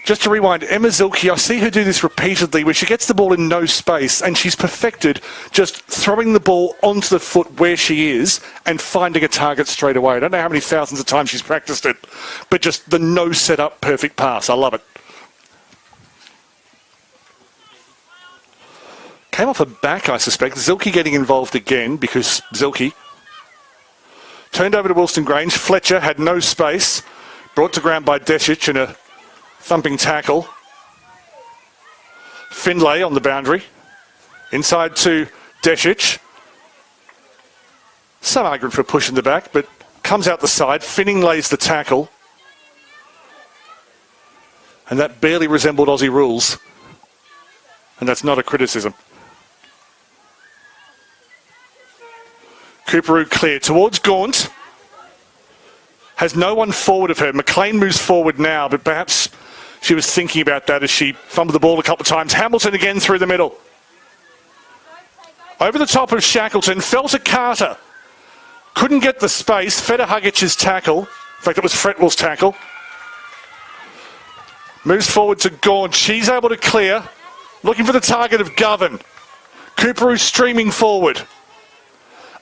Speaker 1: Just to rewind, Emma Zilke, I see her do this repeatedly where she gets the ball in no space and she's perfected just throwing the ball onto the foot where she is and finding a target straight away. I don't know how many thousands of times she's practiced it, but just the no set-up perfect pass. I love it. Came off a back, I suspect. Zilke getting involved again because Zilke turned over to Wilston Grange. Fletcher had no space. Brought to ground by Desic in a thumping tackle. Findlay on the boundary. Inside to Desic. Some argument for pushing the back, but comes out the side. Finning lays the tackle. And that barely resembled Aussie rules. And that's not a criticism. Cooperoo clear towards Gaunt. Has no one forward of her. McLean moves forward now, but perhaps she was thinking about that as she fumbled the ball a couple of times. Hamilton again through the middle. Over the top of Shackleton, fell to Carter. Couldn't get the space. Feta Hugic's tackle. In fact, it was Fretwell's tackle. Moves forward to Gaunt. She's able to clear. Looking for the target of Govan. Cooperoo streaming forward.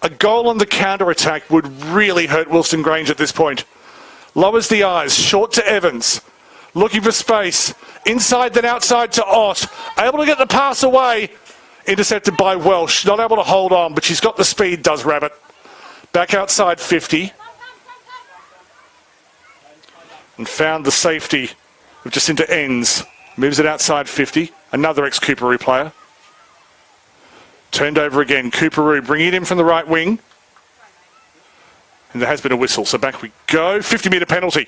Speaker 1: A goal on the counter-attack would really hurt Wilston Grange at this point. Lowers the eyes, short to Evans. Looking for space. Inside then outside to Ott. Able to get the pass away. Intercepted by Welsh. Not able to hold on, but she's got the speed, does Rabbit. Back outside 50. And found the safety of Jacinta Enns. Moves it outside 50. Another ex-Cooperoo player. Turned over again. Cooperoo bringing it in from the right wing. And there has been a whistle, so back we go. 50-metre penalty.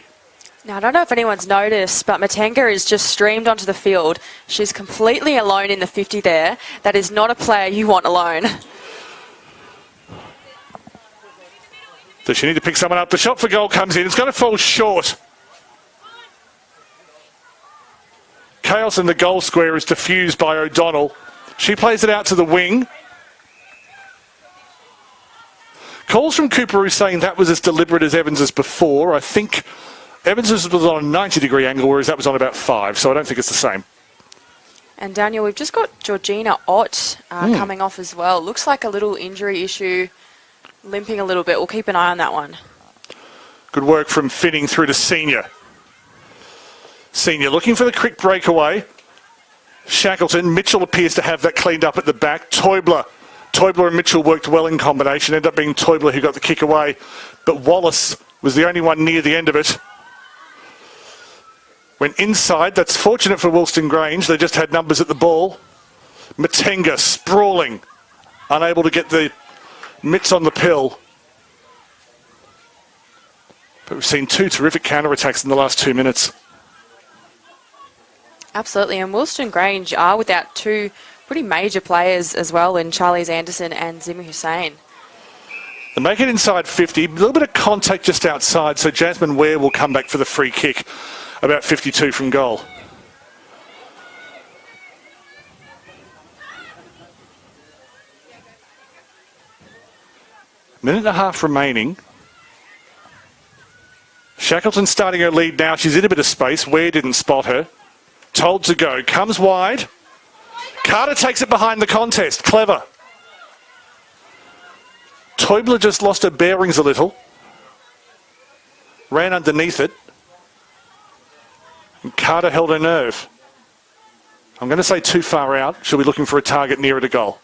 Speaker 2: Now, I don't know if anyone's noticed, but Matenga is just streamed onto the field. She's completely alone in the 50 there. That is not a player you want alone.
Speaker 1: Does she need to pick someone up? The shot for goal comes in. It's going to fall short. Chaos in the goal square is diffused by O'Donnell. She plays it out to the wing. Calls from Cooperoo saying that was as deliberate as Evans's before. I think Evans's was on a 90-degree angle, whereas that was on about 5, so I don't think it's the same.
Speaker 2: And Daniel, we've just got Georgina Ott coming off as well. Looks like a little injury issue, limping a little bit. We'll keep an eye on that one.
Speaker 1: Good work from Finning through to Senior. Senior looking for the quick breakaway. Shackleton. Mitchell appears to have that cleaned up at the back. Teubler and Mitchell worked well in combination. Ended up being Teubler who got the kick away. But Wallace was the only one near the end of it. Went inside. That's fortunate for Wilston Grange. They just had numbers at the ball. Matenga sprawling. Unable to get the mitts on the pill. But we've seen 2 terrific counter-attacks in the last 2 minutes.
Speaker 2: Absolutely, and Wilston Grange are without 2 pretty major players as well in Charlize Anderson and Zimi Hussain.
Speaker 1: They make it inside 50, a little bit of contact just outside, so Jasmine Ware will come back for the free kick, about 52 from goal. Minute and a half remaining. Shackleton starting her lead now. She's in a bit of space. Ware didn't spot her. Told to go. Comes wide. Carter takes it behind the contest. Clever. Teubler just lost her bearings a little. Ran underneath it. And Carter held her nerve. I'm going to say too far out. She'll be looking for a target nearer to goal.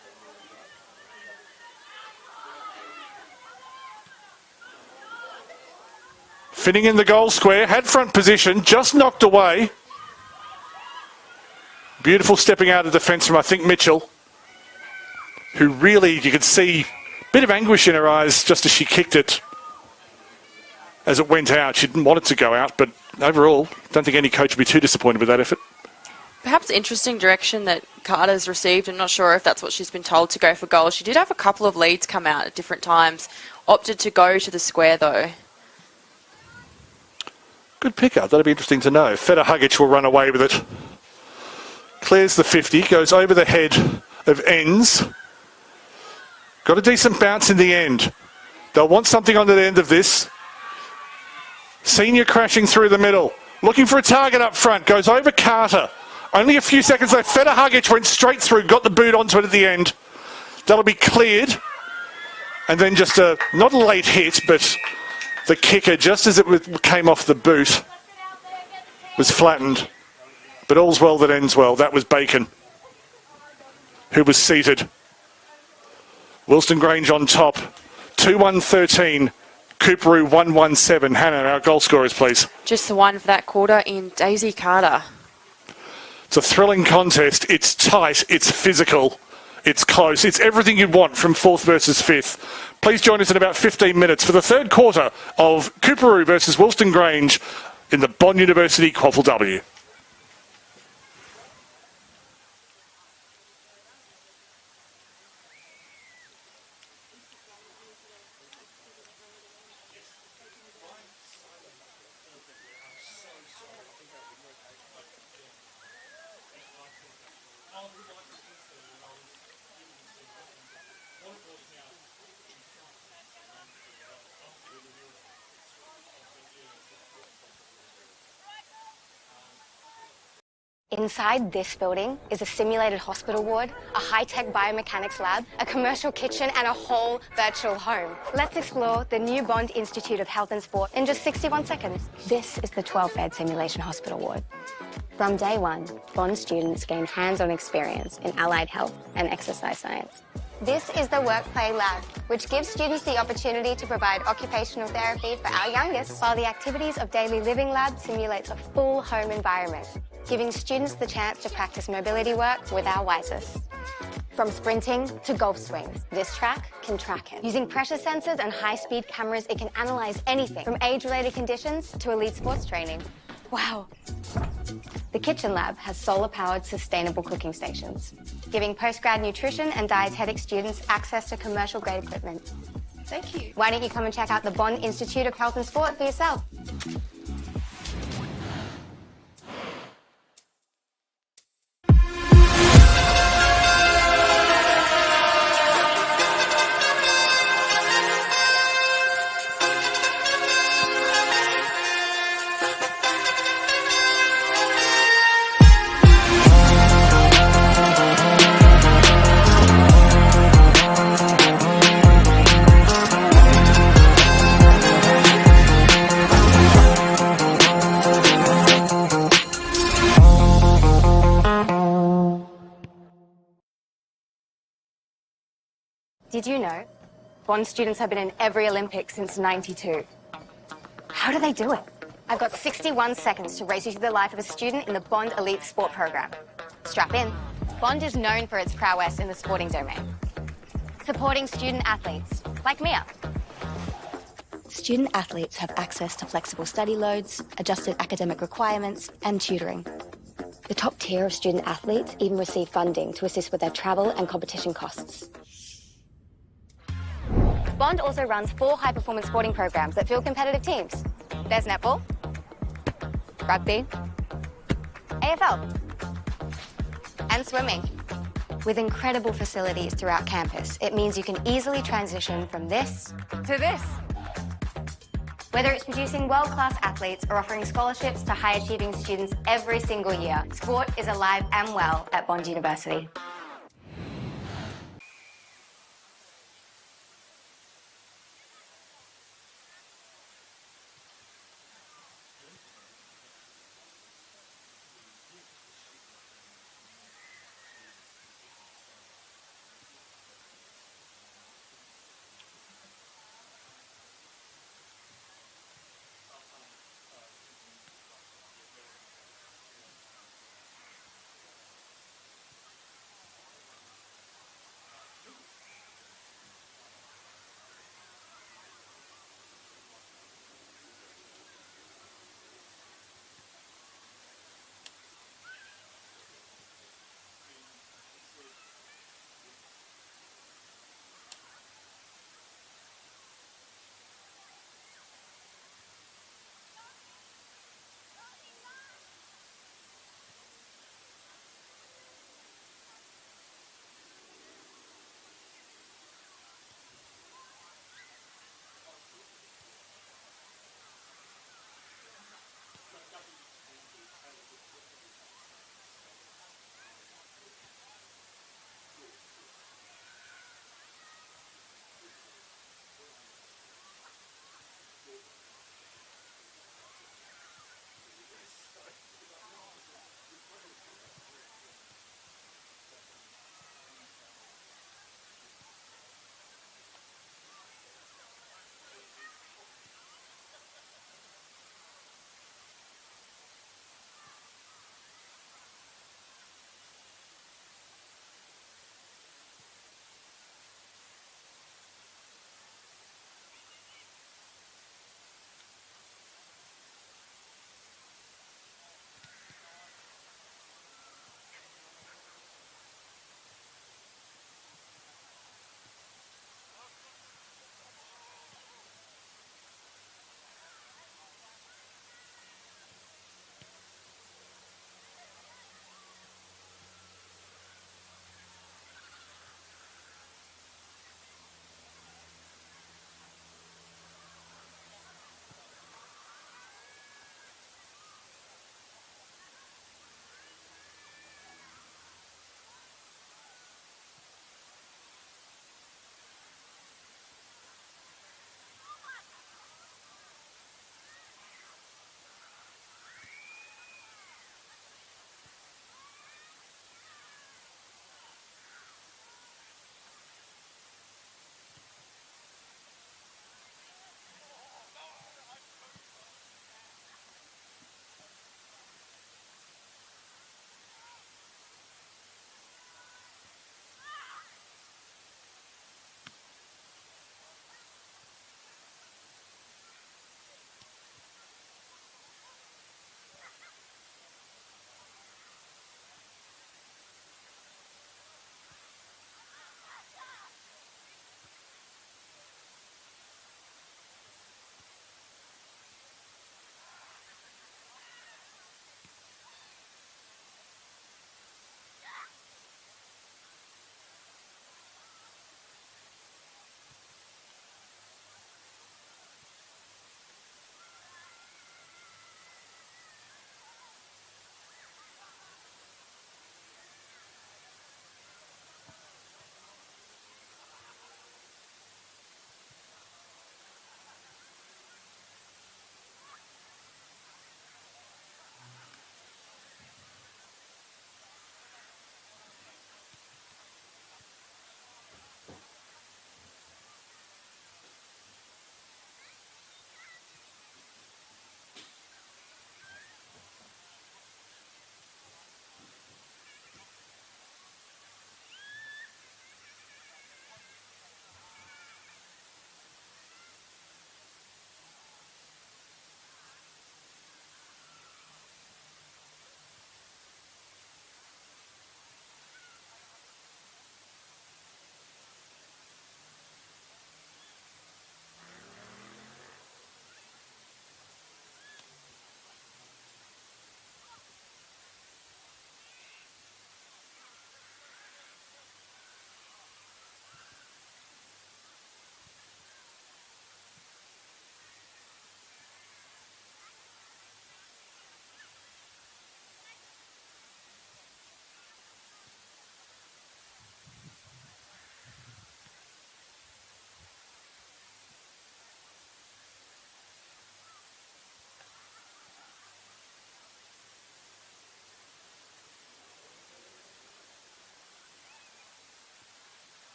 Speaker 1: Finning in the goal square. Had front position. Just knocked away. Beautiful stepping out of defence from, I think, Mitchell, who really, you could see a bit of anguish in her eyes just as she kicked it. as it went out. She didn't want it to go out, but overall, don't think any coach would be too disappointed with that effort.
Speaker 2: Perhaps interesting direction that Carter's received. I'm not sure if that's what she's been told to go for goal. She did have a couple of leads come out at different times. Opted to go to the square, though.
Speaker 1: Good pick-up. That'll be interesting to know. Feta Hugic will run away with it. Clears the 50, goes over the head of Ends. Got a decent bounce in the end. They'll want something on the end of this. Senior crashing through the middle. Looking for a target up front. Goes over Carter. Only a few seconds left. Feta Hugic went straight through. Got the boot onto it at the end. That'll be cleared. And then just not a late hit, but the kicker, just as it came off the boot, was flattened. But all's well that ends well. That was Bacon, who was seated. Wilston Grange on top. 2-1-13. Coorparoo 1-1-7. Hannah, our goal scorers, please.
Speaker 2: Just the one for that quarter in Daisy Carter.
Speaker 1: It's a thrilling contest. It's tight. It's physical. It's close. It's everything you'd want from 4th versus 5th. Please join us in about 15 minutes for the third quarter of Coorparoo versus Wilston Grange in the Bond University Quaffle W.
Speaker 3: Inside this building is a simulated hospital ward, a high-tech biomechanics lab, a commercial kitchen, and a whole virtual home. Let's explore the new Bond Institute of Health and Sport in just 61 seconds. This is the 12-bed simulation hospital ward. From day one, Bond students gain hands-on experience in allied health and exercise science. This is the Work Play Lab, which gives students the opportunity to provide occupational therapy for our youngest, while the Activities of Daily Living Lab simulates a full home environment, giving students the chance to practice mobility work with our wisest. From sprinting to golf swings, this track can track it. Using pressure sensors and high-speed cameras, it can analyze anything from age-related conditions to elite sports training. Wow. The Kitchen Lab has solar-powered sustainable cooking stations, giving postgrad nutrition and dietetic students access to commercial-grade equipment. Thank you. Why don't you come and check out the Bond Institute of Health and Sport for yourself? Did you know Bond students have been in every Olympics since '92? How do they do it? I've got 61 seconds to race you through the life of a student in the Bond Elite Sport Program. Strap in. Bond is known for its prowess in the sporting domain, supporting student athletes like Mia. Student athletes have access to flexible study loads, adjusted academic requirements, and tutoring. The top tier of student athletes even receive funding to assist with their travel and competition costs. Bond also runs 4 high-performance sporting programs that field competitive teams. There's netball, rugby, AFL, and swimming. With incredible facilities throughout campus, it means you can easily transition from this to this. Whether it's producing world-class athletes or offering scholarships to high-achieving students every single year, sport is alive and well at Bond University.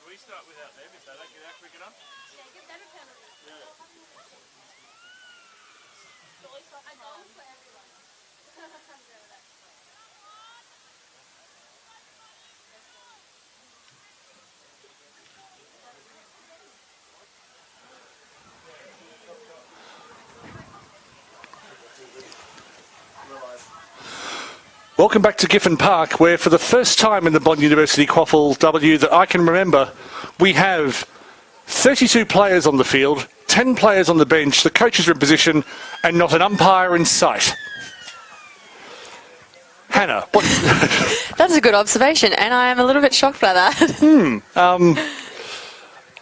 Speaker 4: We start without them if they don't get out quick enough.
Speaker 5: Yeah, give them a penalty.
Speaker 4: Yeah.
Speaker 5: A goal for everyone.
Speaker 1: Welcome back to Giffen Park, where for the first time in the Bond University Quaffle W that I can remember, we have 32 players on the field, 10 players on the bench, the coaches are in position, and not an umpire in sight. Hannah, what...
Speaker 2: That's a good observation, and I am a little bit shocked by that.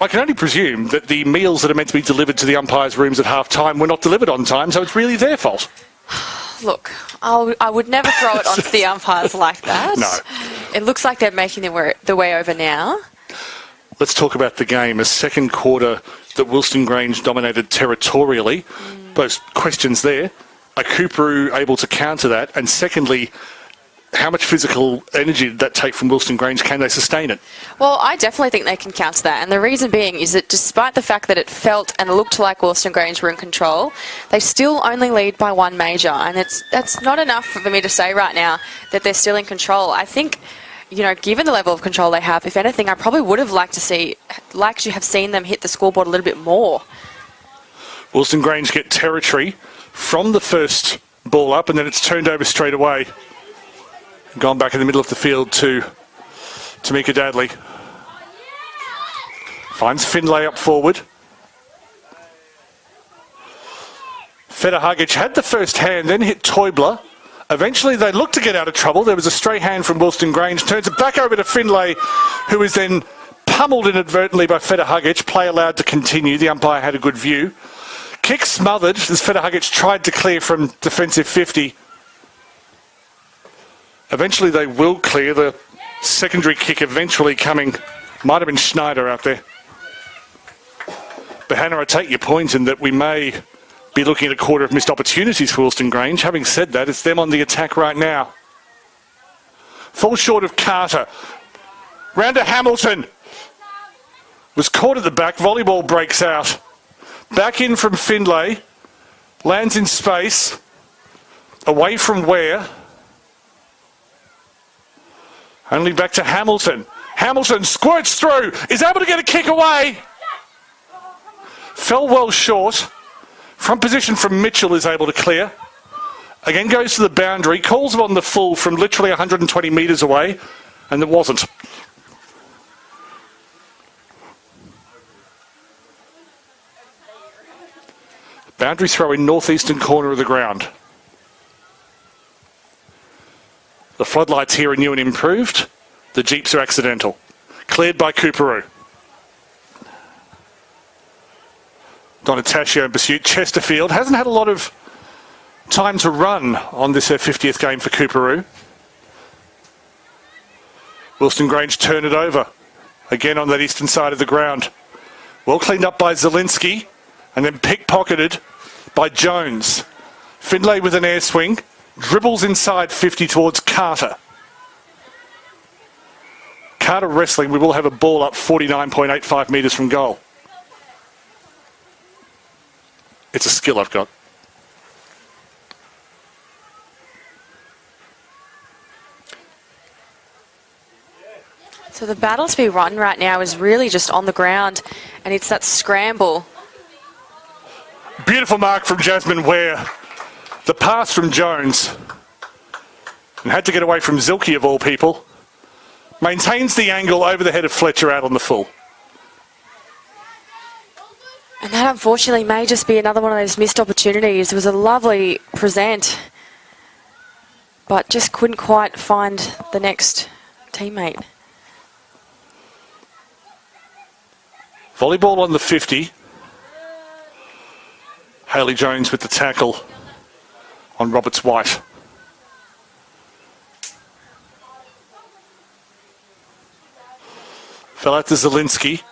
Speaker 1: I can only presume that the meals that are meant to be delivered to the umpires' rooms at half-time were not delivered on time, so it's really their fault.
Speaker 2: Look, I would never throw it onto the umpires like that.
Speaker 1: No.
Speaker 2: It looks like they're making the way over now.
Speaker 1: Let's talk about the game. A second quarter that Wilston Grange dominated territorially. Those questions there. Are Coorparoo able to counter that? And secondly, how much physical energy did that take from Wilston Grange? Can they sustain it? Well,
Speaker 2: I definitely think they can counter that. And the reason being is that despite the fact that it felt and looked like Wilston Grange were in control, they still only lead by one major. And that's not enough for me to say right now that they're still in control. I think, given the level of control they have, if anything, I probably would have liked to have seen them hit the scoreboard a little bit more.
Speaker 1: Wilston Grange get territory from the first ball up, and then it's turned over straight away. Gone back in the middle of the field to Tamika Dadley. Finds Finlay up forward. Federhagic had the first hand, then hit Teubler. Eventually they looked to get out of trouble. There was a stray hand from Wilston Grange. Turns it back over to Finlay, who is then pummeled inadvertently by Federhagic. Play allowed to continue. The umpire had a good view. Kick smothered as Federhagic tried to clear from defensive 50. Eventually they will clear. The secondary kick eventually coming. Might have been Schneider out there. But Hannah, I take your point in that we may be looking at a quarter of missed opportunities for Wilston Grange. Having said that, it's them on the attack right now. Falls short of Carter. Round to Hamilton. Was caught at the back. Volleyball breaks out. Back in from Finlay. Lands in space. Away from Ware. Only back to Hamilton. Hamilton squirts through. Is able to get a kick away. Fell well short. Front position from Mitchell is able to clear. Again goes to the boundary. Calls him on the full from literally 120 metres away. And it wasn't. Boundary throw in northeastern corner of the ground. The floodlights here are new and improved. The Jeeps are accidental. Cleared by Coorparoo. Donataccio in pursuit. Chesterfield hasn't had a lot of time to run on this 50th game for Coorparoo. Wilston Grange turn it over. Again on that eastern side of the ground. Well cleaned up by Zielinski. And then pickpocketed by Jones. Finlay with an air swing. Dribbles inside 50 towards Carter. Carter wrestling. We will have a ball up 49.85 metres from goal. It's a skill I've got.
Speaker 2: So the battle to be run right now is really just on the ground, and it's that scramble.
Speaker 1: Beautiful mark from Jasmine Ware. The pass from Jones. And had to get away from Zilke of all people. Maintains the angle over the head of Fletcher out on the full.
Speaker 2: And that unfortunately may just be another one of those missed opportunities. It was a lovely present, but just couldn't quite find the next teammate.
Speaker 1: Volleyball on the 50. Hayley Jones with the tackle on Roberts White. Fell out to Zielinski.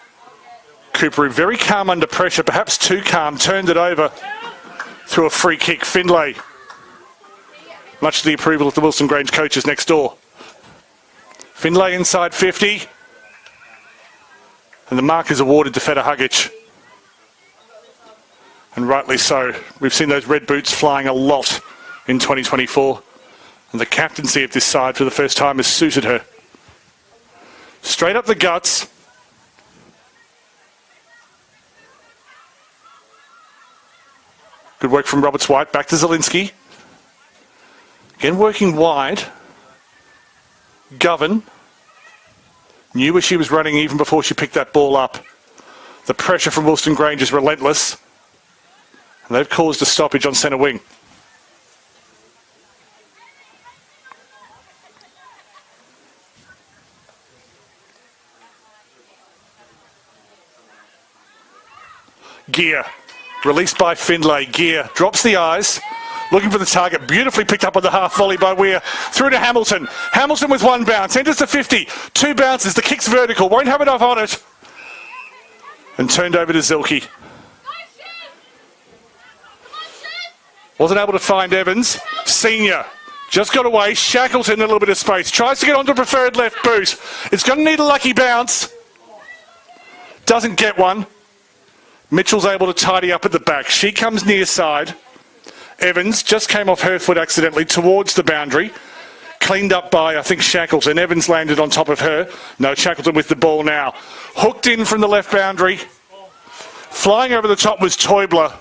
Speaker 1: Cooper very calm under pressure, perhaps too calm, turned it over through a free kick. Findlay, much to the approval of the Wilson Grange coaches next door. Findlay inside 50. And the mark is awarded to Feta Hugic. And rightly so. We've seen those red boots flying a lot in 2024. And the captaincy of this side for the first time has suited her. Straight up the guts. Good work from Roberts White. Back to Zielinski. Again working wide. Govan knew where she was running even before she picked that ball up. The pressure from Wilson Grange is relentless. And they've caused a stoppage on centre wing. Gear. Released by Findlay. Gear drops the eyes. Looking for the target. Beautifully picked up on the half volley by Weir. Through to Hamilton. Hamilton with one bounce. Enters the 50. Two bounces. The kick's vertical. Won't have enough on it. And turned over to Zilke. Wasn't able to find Evans. Senior. Just got away. Shackleton in a little bit of space. Tries to get onto a preferred left boot. It's going to need a lucky bounce. Doesn't get one. Mitchell's able to tidy up at the back. She comes near side. Evans just came off her foot accidentally towards the boundary. Cleaned up by, I think, Shackleton. Evans landed on top of her. No, Shackleton with the ball now. Hooked in from the left boundary. Flying over the top was Teubler.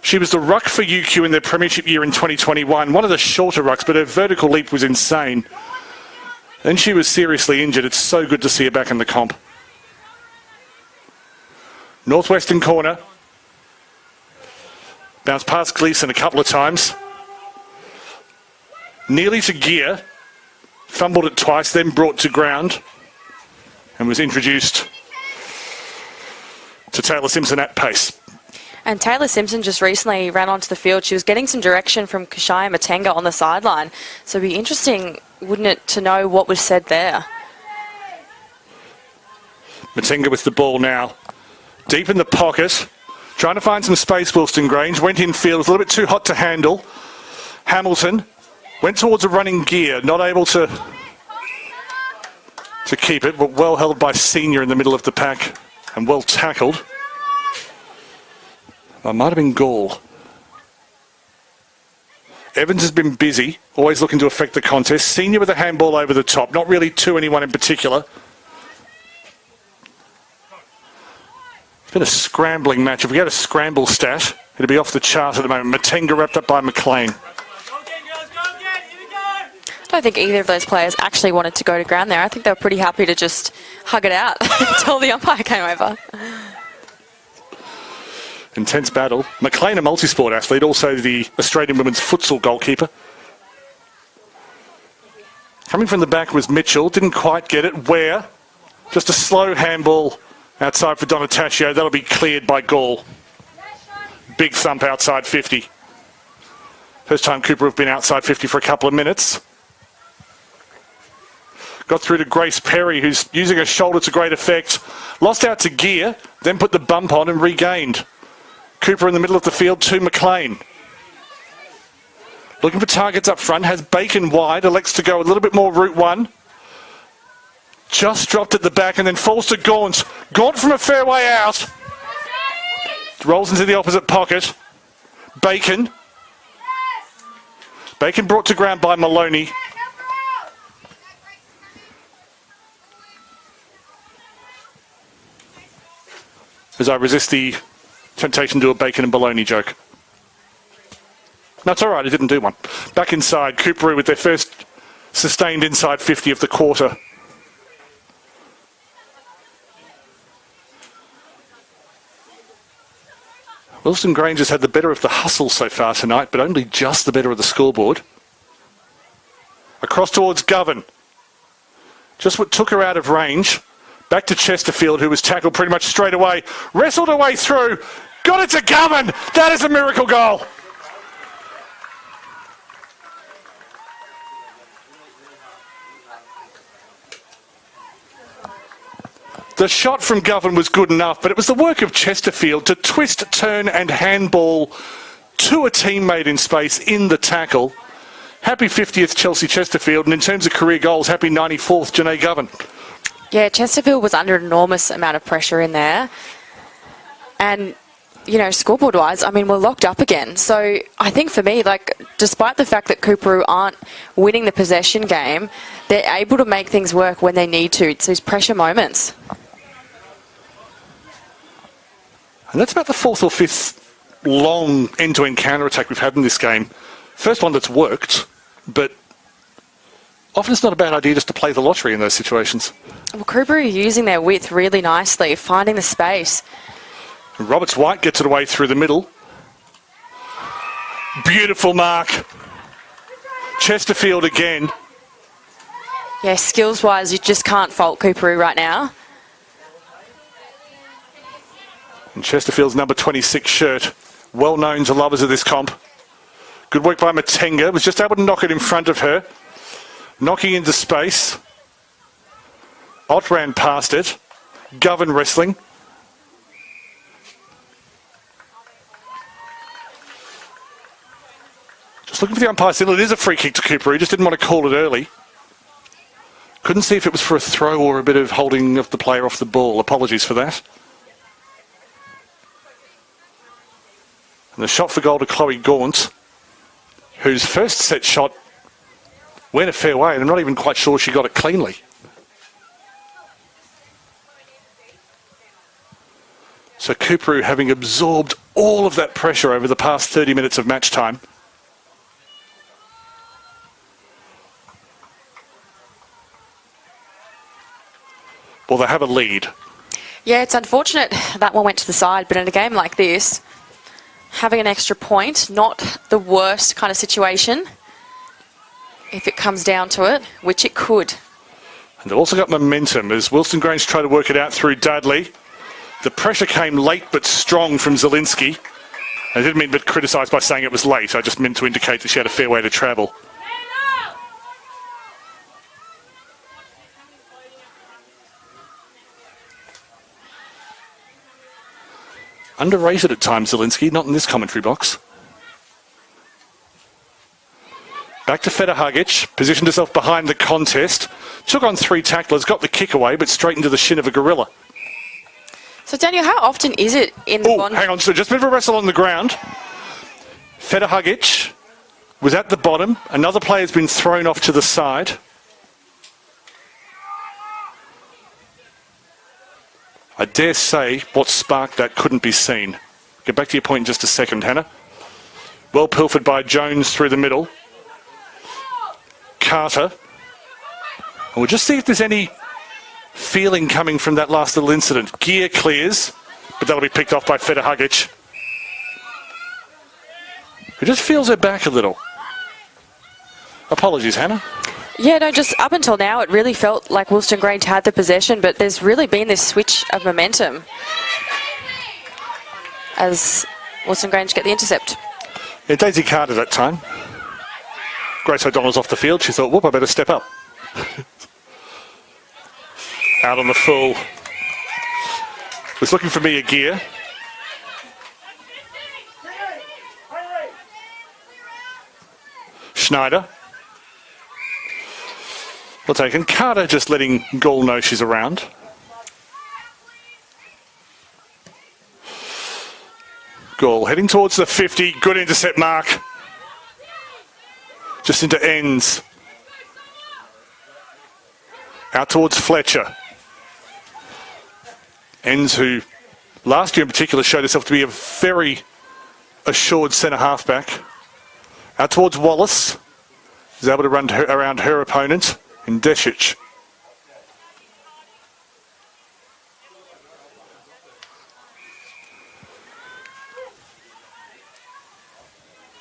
Speaker 1: She was the ruck for UQ in their premiership year in 2021. One of the shorter rucks, but her vertical leap was insane. Then she was seriously injured. It's so good to see her back in the comp. Northwestern corner. Bounced past Gleeson a couple of times. Nearly to Gear. Fumbled it twice, then brought to ground. And was introduced to Taylor Simpson at pace.
Speaker 2: And Taylor Simpson just recently ran onto the field. She was getting some direction from Kashaya Matenga on the sideline. So it'd be interesting, wouldn't it, to know what was said there.
Speaker 1: Matenga with the ball now. Deep in the pocket. Trying to find some space, Wilson Grange. Went in field. Was a little bit too hot to handle. Hamilton went towards a running Gear. Not able to keep it, but well held by Senior in the middle of the pack. And well tackled. It might have been Gall. Evans has been busy. Always looking to affect the contest. Senior with a handball over the top. Not really to anyone in particular. It's been a scrambling match. If we had a scramble stat, it'd be off the chart at the moment. Matenga wrapped up by McLean.
Speaker 2: I don't think either of those players actually wanted to go to ground there. I think they were pretty happy to just hug it out until the umpire came over.
Speaker 1: Intense battle. McLean, a multi-sport athlete, also the Australian women's futsal goalkeeper. Coming from the back was Mitchell. Didn't quite get it. Ware. Just a slow handball outside for Donataccio. That'll be cleared by Gall. Big thump outside 50. First time Cooper have been outside 50 for a couple of minutes. Got through to Grace Perry, who's using her shoulder to great effect. Lost out to Gear, then put the bump on and regained. Cooper in the middle of the field to McLean. Looking for targets up front. Has Bacon wide. Elects to go a little bit more route one. Just dropped at the back and then falls to Gaunt. Gaunt from a fair way out. Rolls into the opposite pocket. Bacon. Bacon brought to ground by Maloney. As I resist the temptation to do a Bacon and bologna joke. That's all right, I didn't do one. Back inside, Cooperoo with their first sustained inside 50 of the quarter. Wilson Grange has had the better of the hustle so far tonight, but only just the better of the scoreboard. Across towards Govan. Just what took her out of range. Back to Chesterfield, who was tackled pretty much straight away. Wrestled her way through. Got it to Govan. That is a miracle goal. The shot from Govan was good enough, but it was the work of Chesterfield to twist, turn and handball to a teammate in space in the tackle. Happy 50th Chelsea Chesterfield, and in terms of career goals, happy 94th Janae Govan.
Speaker 2: Yeah, Chesterfield was under an enormous amount of pressure in there. And, you know, scoreboard-wise, I mean, we're locked up again. So I think for me, like, despite the fact that Coorparoo aren't winning the possession game, they're able to make things work when they need to. It's those pressure moments.
Speaker 1: And that's about the fourth or fifth long end-to-end counter-attack we've had in this game. First one that's worked, but often it's not a bad idea just to play the lottery in those situations.
Speaker 2: Well, Coorparoo are using their width really nicely, finding the space.
Speaker 1: Roberts White gets it away through the middle. Beautiful mark. Chesterfield again.
Speaker 2: Yeah, skills-wise, you just can't fault Coorparoo right now.
Speaker 1: And Chesterfield's number 26 shirt, well known to lovers of this comp. Good work by Matenga, was just able to knock it in front of her. Knocking into space. Ott ran past it. Govan wrestling. Just looking for the umpire signal. It is a free kick to Coorparoo. Just didn't want to call it early. Couldn't see if it was for a throw or a bit of holding of the player off the ball. Apologies for that. And the shot for goal to Chloe Gaunt, whose first set shot went a fair way, and I'm not even quite sure she got it cleanly. So Coorparoo, having absorbed all of that pressure over the past 30 minutes of match time, well, they have a lead.
Speaker 2: Yeah, it's unfortunate that one went to the side, but in a game like this, having an extra point, not the worst kind of situation, if it comes down to it, which it could.
Speaker 1: And they've also got momentum as Wilson Grange try to work it out through Dudley. The pressure came late but strong from Zielinski. I didn't mean but criticised by saying it was late. I just meant to indicate that she had a fair way to travel. Underrated at times, Zielinski, not in this commentary box. Back to Federhagic, positioned herself behind the contest. Took on three tacklers, got the kick away, but straight into the shin of a gorilla.
Speaker 2: So, Daniel, how often is it in the bond?
Speaker 1: Hang on, so just a bit of a wrestle on the ground. Federhagic was at the bottom. Another player's been thrown off to the side. I dare say what sparked that couldn't be seen. Get back to your point in just a second, Hannah. Well pilfered by Jones through the middle. Carter. And we'll just see if there's any feeling coming from that last little incident. Gear clears, but that'll be picked off by Federhagic, who just feels her back a little. Apologies, Hannah.
Speaker 2: Yeah, no, just up until now, it really felt like Wilson Grange had the possession, but there's really been this switch of momentum as Wilson Grange get the intercept.
Speaker 1: Yeah, Daisy Carter that time. Grace O'Donnell's off the field. She thought, whoop, I better step up. Out on the full. Was looking for Mia Gear. Schneider. Well taken. Carter just letting Gall know she's around. Gall heading towards the 50. Good intercept mark. Just into ends. Out towards Fletcher. Ends, who last year in particular showed herself to be a very assured centre halfback. Out towards Wallace. Is able to run around her opponent in Desic.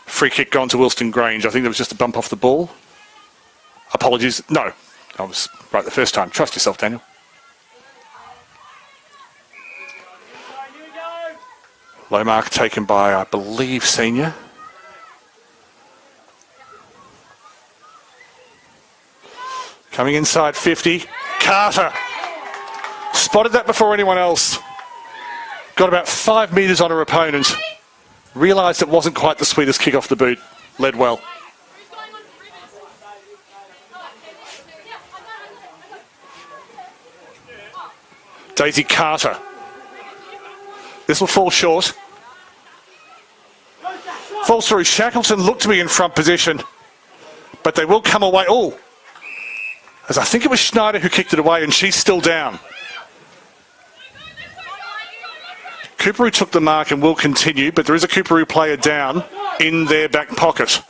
Speaker 1: Free kick gone to Wilson Grange. I think there was just a bump off the ball. Apologies. No, I was right the first time. Trust yourself, Daniel. Low mark taken by, I believe, Senior. Coming inside 50. Carter. spotted that before anyone else. Got about 5 metres on her opponent. Realised it wasn't quite the sweetest kick off the boot. Led well. Daisy Carter. This will fall short. Falls through. Shackleton looked to be in front position, but they will come away. Oh, as I think it was Schneider who kicked it away, and she's still down. Coorparoo took the mark and will continue, but there is a Coorparoo player down in their back pocket.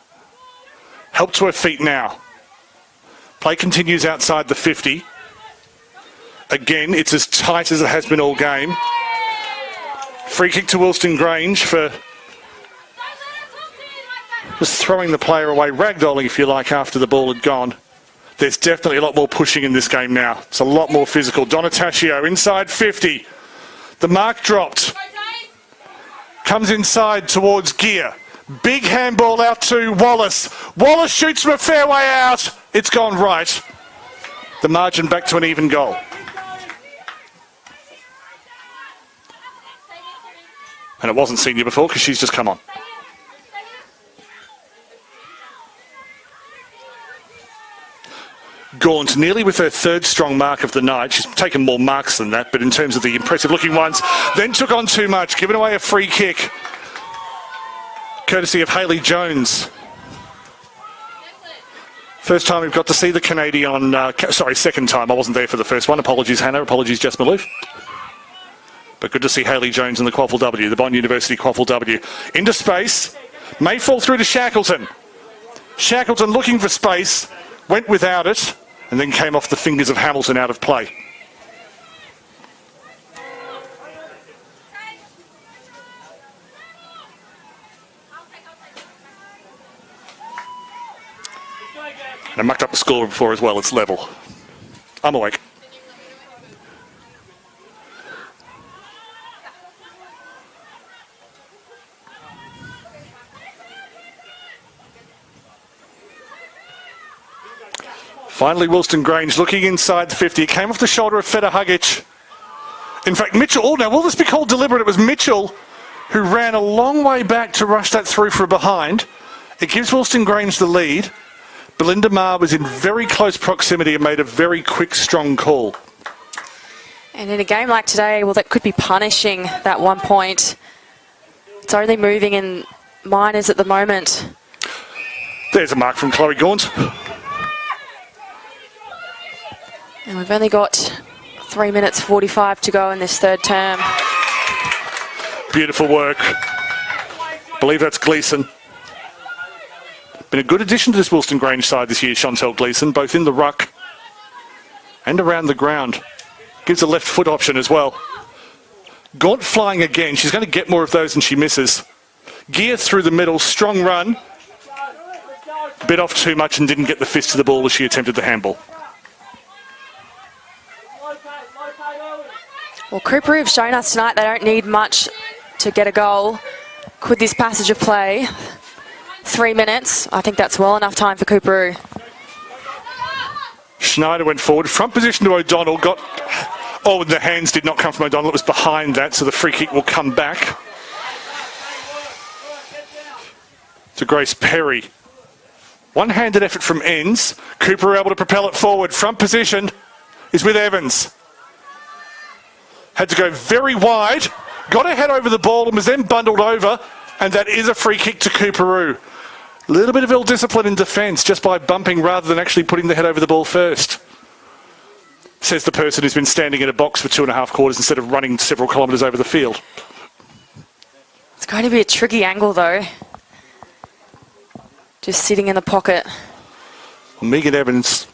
Speaker 1: Help to her feet now. Play continues outside the 50. Again, it's as tight as it has been all game. Free kick to Wilston Grange for just throwing the player away, ragdolling if you like, after the ball had gone. There's definitely a lot more pushing in this game now. It's a lot more physical. Donataccio inside 50. The mark dropped. Comes inside towards Gear. Big handball out to Wallace. Wallace shoots from a fair way out. It's gone right. The margin back to an even goal. And it wasn't senior before because she's just come on. Gaunt nearly with her third strong mark of the night. She's taken more marks than that, but in terms of the impressive looking ones, then took on too much, giving away a free kick. Courtesy of Hayley Jones. First time we've got to see the Canadian second time. I wasn't there for the first one. Apologies, Hannah. Apologies, Jess Maloof. But good to see Hayley Jones in the Quaffle W, the Bond University Quaffle W. Into space. May fall through to Shackleton. Shackleton looking for space. Went without it. And then came off the fingers of Hamilton out of play. And I mucked up the score before as well. It's level. I'm awake. Finally, Wilston Grange looking inside the 50. It came off the shoulder of Feta Hugic. In fact, Mitchell, oh, now will this be called deliberate? It was Mitchell who ran a long way back to rush that through for a behind. It gives Wilston Grange the lead. Belinda Marr was in very close proximity and made a very quick, strong call.
Speaker 2: And in a game like today, well, that could be punishing that 1 point. It's only moving in minors at the moment.
Speaker 1: There's a mark from Chloe Gaunt.
Speaker 2: And we've only got 3 minutes 45 to go in this third term.
Speaker 1: Beautiful work. I believe that's Gleeson. Been a good addition to this Wilston Grange side this year, Chantel Gleeson, both in the ruck and around the ground. Gives a left foot option as well. Gaunt flying again. She's going to get more of those than she misses. Gear through the middle, strong run. Bit off too much and didn't get the fist to the ball as she attempted the handball.
Speaker 2: Well, Coorparoo have shown us tonight they don't need much to get a goal. Could this passage of play, 3 minutes, I think that's well enough time for Coorparoo.
Speaker 1: Schneider went forward, front position to O'Donnell, the hands did not come from O'Donnell, it was behind that, so the free kick will come back to Grace Perry. One-handed effort from Enns. Coorparoo able to propel it forward, front position is with Evans. Had to go very wide, got her head over the ball and was then bundled over, and that is a free kick to Coorparoo. A little bit of ill discipline in defence just by bumping rather than actually putting the head over the ball first. Says the person who's been standing in a box for 2.5 quarters instead of running several kilometres over the field.
Speaker 2: It's going to be a tricky angle though. Just sitting in the pocket.
Speaker 1: Well, Megan Evans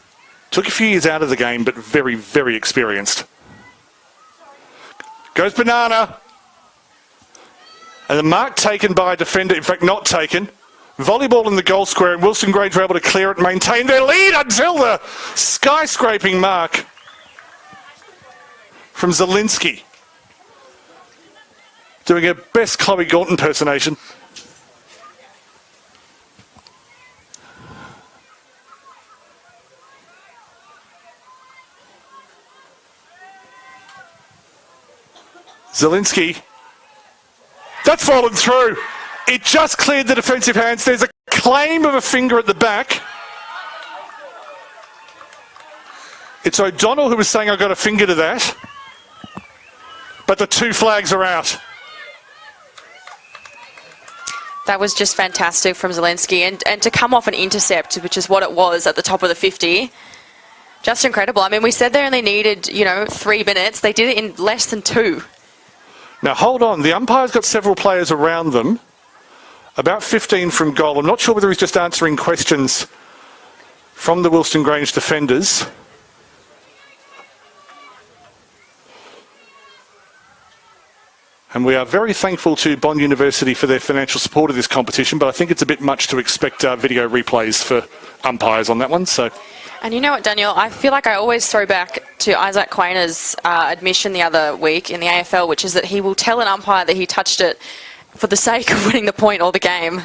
Speaker 1: took a few years out of the game, but very, very experienced. Goes Banana. And the mark taken by a defender, in fact not taken. Volleyball in the goal square, and Wilston Grange were able to clear it and maintain their lead until the skyscraping mark from Zielinski. Doing her best Chloe Gaunt impersonation. Zielinski. That's fallen through. It just cleared the defensive hands. There's a claim of a finger at the back. It's O'Donnell who was saying I got a finger to that. But the two flags are out.
Speaker 2: That was just fantastic from Zielinski. And to come off an intercept, which is what it was at the top of the 50, just incredible. I mean, we said they only needed, 3 minutes. They did it in less than 2.
Speaker 1: Now, hold on. The umpire's got several players around them. About 15 from goal. I'm not sure whether he's just answering questions from the Wilston Grange defenders. And we are very thankful to Bond University for their financial support of this competition, but I think it's a bit much to expect video replays for umpires on that one. So,
Speaker 2: And you know what, Daniel? I feel like I always throw back to Isaac Quainer's admission the other week in the AFL, which is that he will tell an umpire that he touched it for the sake of winning the point or the game.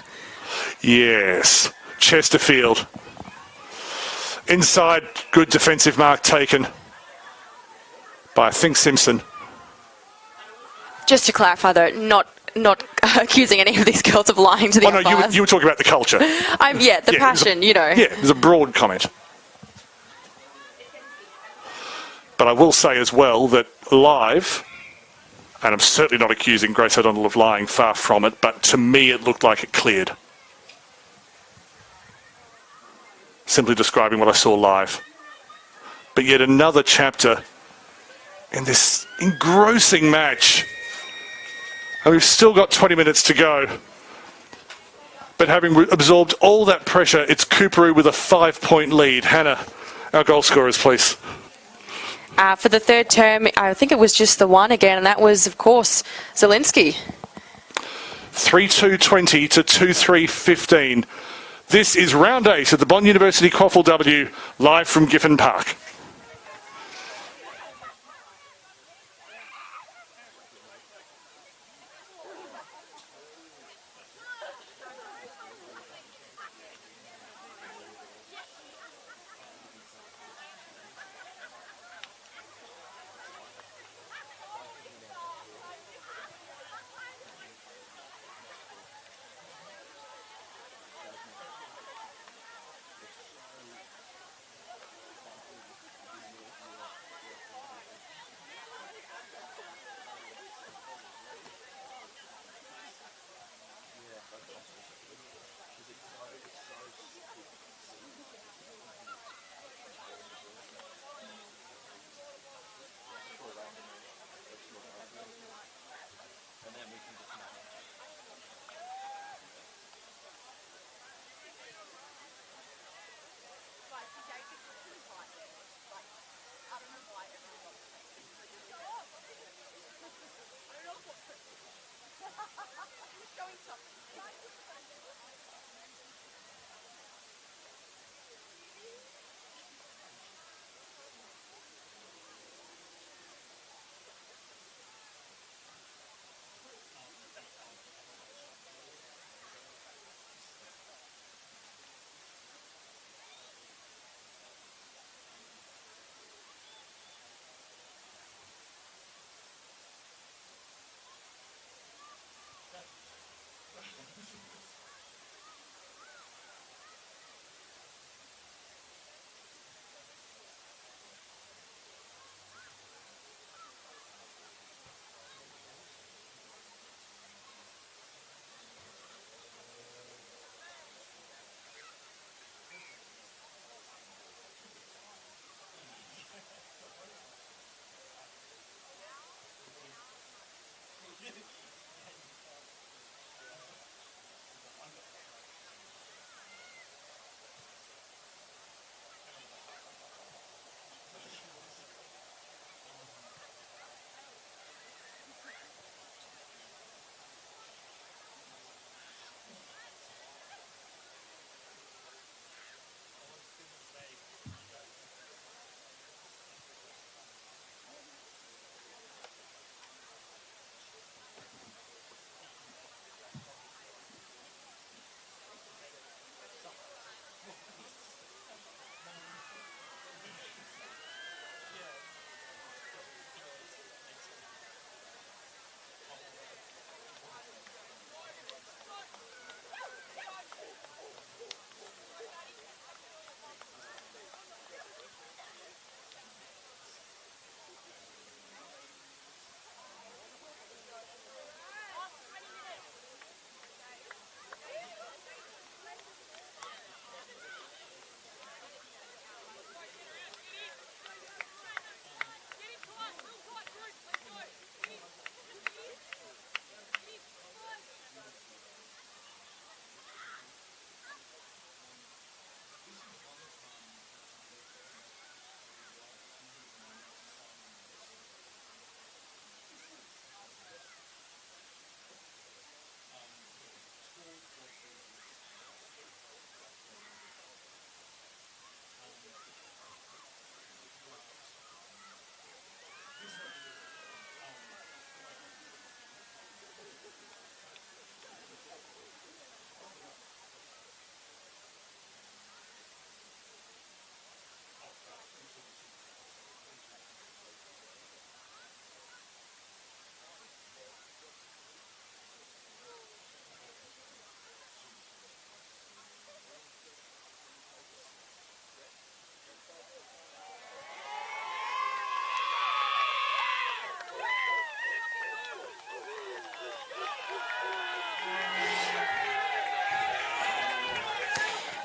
Speaker 1: yes, Chesterfield. Inside, good defensive mark taken by, I think, Simpson.
Speaker 2: Just to clarify, though, not accusing any of these girls of lying to the umpires.
Speaker 1: No, you were talking about the culture.
Speaker 2: The passion,
Speaker 1: Yeah, it was a broad comment. But I will say as well that live, and I'm certainly not accusing Grace O'Donnell of lying, far from it, but to me it looked like it cleared. Simply describing what I saw live. But yet another chapter in this engrossing match. And we've still got 20 minutes to go. But having absorbed all that pressure, it's Coorparoo with a 5-point lead. Hannah, our goal scorers, please.
Speaker 2: For the third term, I think it was just the one again, and that was, of course, Zielinski.
Speaker 1: 3-2-20 to 2-3-15. This is round 8 at the Bond University Quaffle W, live from Giffen Park.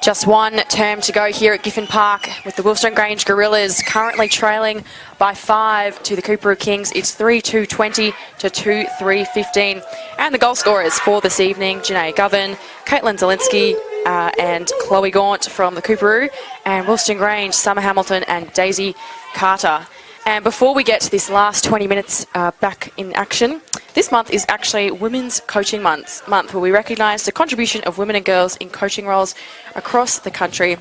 Speaker 2: Just one term to go here at Giffen Park with the Wilston Grange Gorillas currently trailing by 5 to the Coorparoo Kings. It's 3-2-20 to 2-3-15. And the goal scorers for this evening, Janae Govan, Caitlin Zielinski, and Chloe Gaunt from the Coorparoo, and Wilston Grange, Summer Hamilton and Daisy Carter. And before we get to this last 20 minutes back in action, this month is actually Women's Coaching Month, where we recognise the contribution of women and girls in coaching roles across the country.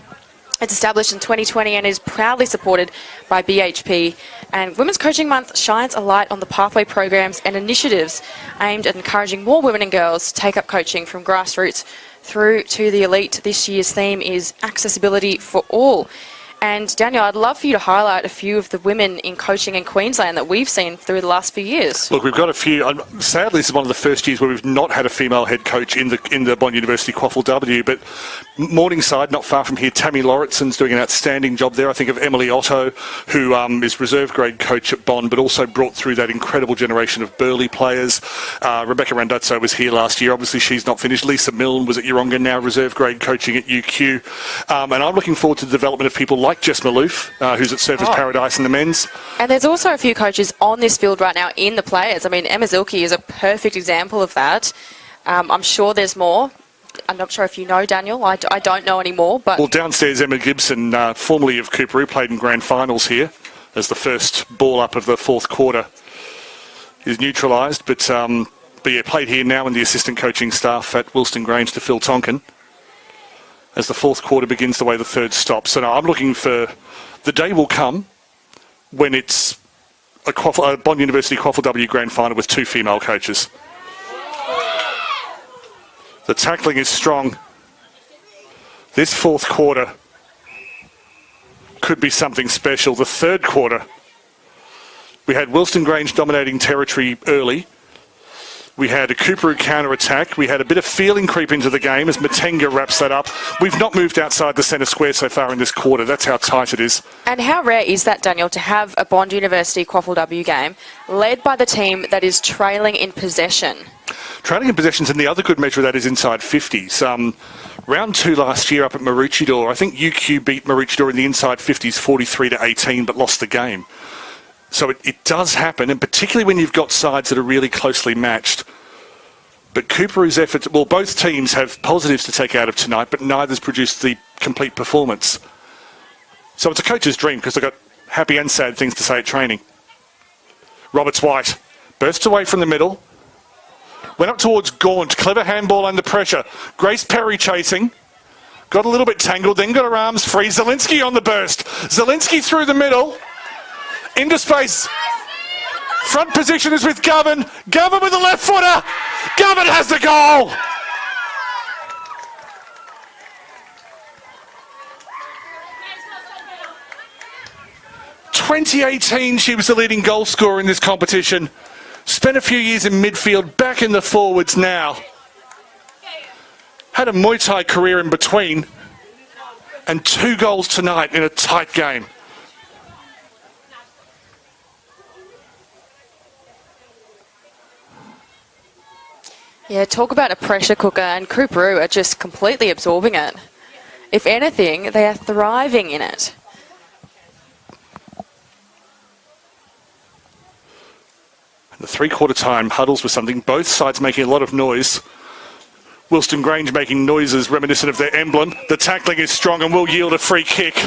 Speaker 2: It's established in 2020 and is proudly supported by BHP. And Women's Coaching Month shines a light on the pathway programs and initiatives aimed at encouraging more women and girls to take up coaching from grassroots through to the elite. This year's theme is accessibility for all. And Daniel, I'd love for you to highlight a few of the women in coaching in Queensland that we've seen through the last few years.
Speaker 1: Look, we've got a few. Sadly, this is one of the first years where we've not had a female head coach in the Bond University Quaffle W. But Morningside, not far from here, Tammy Lauritson's doing an outstanding job there. I think of Emily Otto, who is reserve grade coach at Bond, but also brought through that incredible generation of Burleigh players. Rebecca Randazzo was here last year. Obviously, she's not finished. Lisa Milne was at Yeronga, now reserve grade coaching at UQ. And I'm looking forward to the development of people like Jess Maloof, who's at Surfers Paradise in the men's.
Speaker 2: And there's also a few coaches on this field right now in the players. I mean, Emma Zilke is a perfect example of that. I'm sure there's more. I'm not sure if you know, Daniel. I don't know anymore. But
Speaker 1: well, downstairs, Emma Gibson, formerly of Coorparoo, played in grand finals here as the first ball up of the fourth quarter is neutralised. But yeah, played here now in the assistant coaching staff at Wilston Grange to Phil Tonkin as the fourth quarter begins the way the third stops. So no, I'm looking for the day will come when it's a Bond University Quaffle W grand final with 2 female coaches. The tackling is strong. This fourth quarter could be something special. The third quarter, we had Wilston Grange dominating territory early. We had a Coorparoo counter-attack. We had a bit of feeling creep into the game as Matenga wraps that up. We've not moved outside the centre square so far in this quarter. That's how tight it is.
Speaker 2: And how rare is that, Daniel, to have a Bond University Quaffle W game led by the team that is trailing in possession?
Speaker 1: Trailing in possessions, and the other good measure of that is inside 50s. Round 2 last year up at Maroochydore, I think UQ beat Maroochydore in the inside 50s 43-18 but lost the game. So it does happen, and particularly when you've got sides that are really closely matched. But Coorparoo's efforts, well, both teams have positives to take out of tonight, but neither's produced the complete performance. So it's a coach's dream because they've got happy and sad things to say at training. Roberts White bursts away from the middle. Went up towards Gaunt. Clever handball under pressure. Grace Perry chasing. Got a little bit tangled, then got her arms free. Zielinski on the burst. Zielinski through the middle. Into space. Front position is with Govan. Govan with the left footer. Govan has the goal. In 2018, she was the leading goal scorer in this competition. Spent a few years in midfield, back in the forwards now. Had a Muay Thai career in between. And 2 goals tonight in a tight game.
Speaker 2: Yeah, talk about a pressure cooker, and Coorparoo are just completely absorbing it. If anything, they are thriving in it.
Speaker 1: The 3/4 time huddles with something. Both sides making a lot of noise. Wilston Grange making noises reminiscent of their emblem. The tackling is strong and will yield a free kick.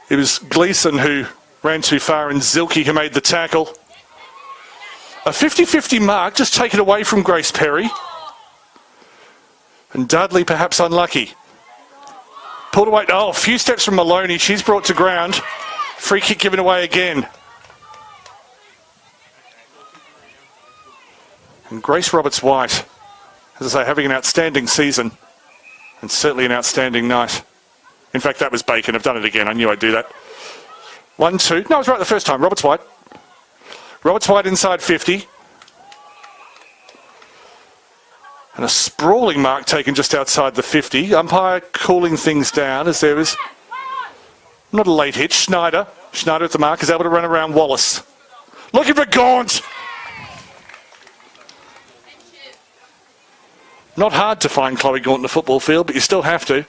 Speaker 1: It was Gleeson who ran too far and Zilke who made the tackle. A 50-50 mark, just taken away from Grace Perry. And Dudley perhaps unlucky. Pulled away, a few steps from Maloney. She's brought to ground. Free kick given away again. And Grace Roberts-White, as I say, having an outstanding season. And certainly an outstanding night. In fact, that was Bacon. I've done it again. I knew I'd do that. 1-2. No, I was right the first time. Roberts-White. Roberts-White inside 50. And a sprawling mark taken just outside the 50. Umpire cooling things down as there is not a late hit. Schneider at the mark is able to run around Wallace. Looking for Gaunt. Not hard to find Chloe Gaunt in the football field, but you still have to.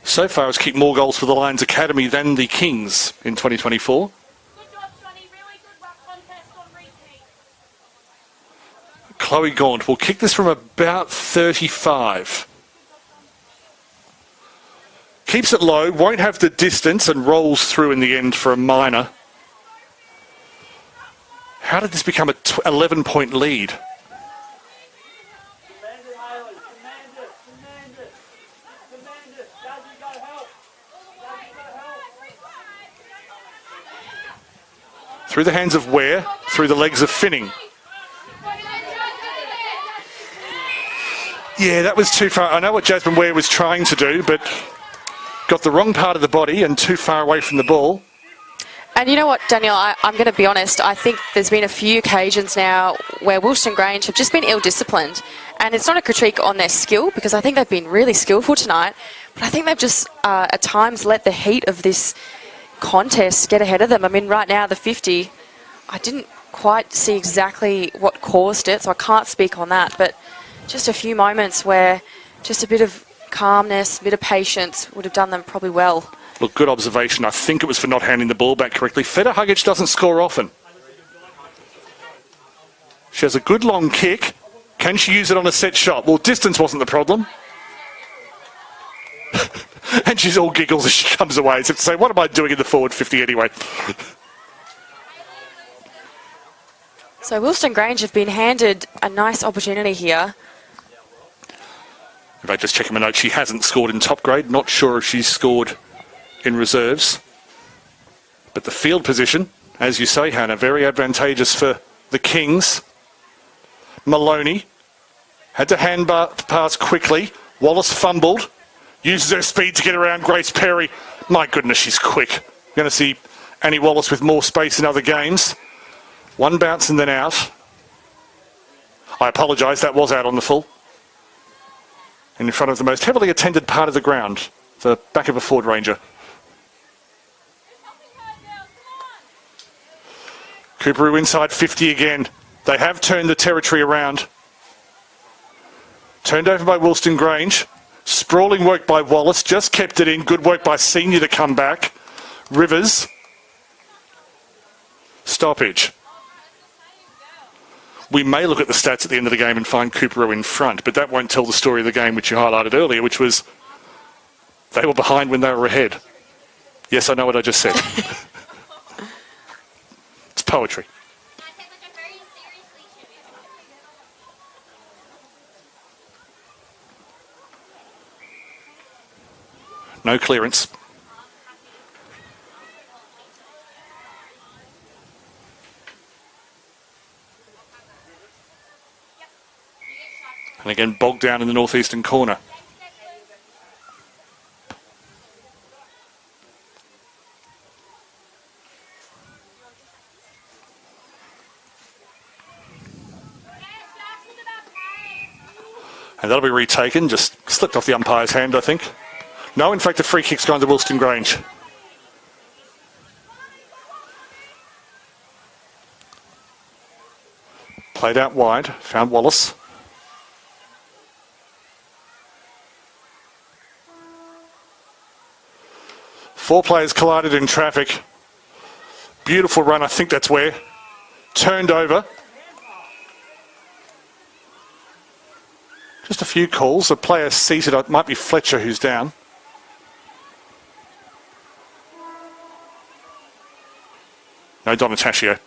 Speaker 1: So far, has kicked more goals for the Lions Academy than the Kings in 2024.
Speaker 5: Good job, Johnny. Really good ruck contest on repeat.
Speaker 1: Chloe Gaunt will kick this from about 35. Keeps it low, won't have the distance and rolls through in the end for a minor. How did this become a 11-point lead?
Speaker 4: Command it, Hayley. Command it. Command it. Command it. Dazzy, go help. Dazzy, go help.
Speaker 1: Through the hands of Ware, through the legs of Finning. Yeah, that was too far. I know what Jasmine Ware was trying to do, but got the wrong part of the body and too far away from the ball.
Speaker 2: And you know what, Daniel, I'm going to be honest, I think there's been a few occasions now where Woolston Grange have just been ill-disciplined. And it's not a critique on their skill, because I think they've been really skillful tonight, but I think they've just at times let the heat of this contest get ahead of them. I mean, right now, the 50, I didn't quite see exactly what caused it, so I can't speak on that, but just a few moments where just a bit of calmness, a bit of patience would have done them probably well.
Speaker 1: Look, good observation. I think it was for not handing the ball back correctly. Feta Huggage doesn't score often. She has a good long kick. Can she use it on a set shot? Well, distance wasn't the problem. And she's all giggles as she comes away, as if to say, what am I doing in the forward 50 anyway?
Speaker 2: So Woolston Grange have been handed a nice opportunity here.
Speaker 1: If I just check my notes, she hasn't scored in top grade. Not sure if she's scored in reserves. But the field position, as you say, Hannah, very advantageous for the Kings. Maloney had to hand pass quickly. Wallace fumbled. Uses her speed to get around Grace Perry. My goodness, she's quick. Going to see Annie Wallace with more space in other games. One bounce and then out. I apologise, that was out on the full. And in front of the most heavily attended part of the ground, the back of a Ford Ranger. Cooperoo inside 50 again. They have turned the territory around. Turned over by Woolston Grange. Sprawling work by Wallace, just kept it in. Good work by Senior to come back. Rivers. Stoppage. We may look at the stats at the end of the game and find Cooperoo in front, but that won't tell the story of the game which you highlighted earlier, which was they were behind when they were ahead. Yes, I know what I just said. It's poetry. No clearance. And again, bogged down in the northeastern corner. And that'll be retaken, just slipped off the umpire's hand, I think. No, in fact, the free kick's gone to Woolston Grange. Played out wide, found Wallace. Four players collided in traffic. Beautiful run, I think that's where. Turned over. Just a few calls. A player seated, it might be Fletcher who's down. No Donataccio.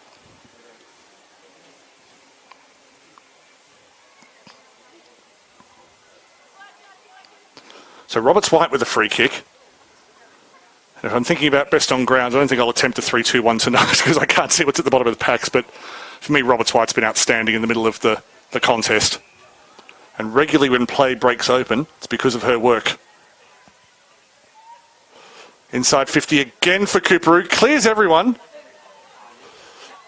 Speaker 1: So Roberts White with a free kick. If I'm thinking about best on ground, I don't think I'll attempt a 3-2-1 tonight because I can't see what's at the bottom of the packs. But for me, Roberts White's been outstanding in the middle of the contest. And regularly when play breaks open, it's because of her work. Inside 50 again for Cooperoo. Clears everyone.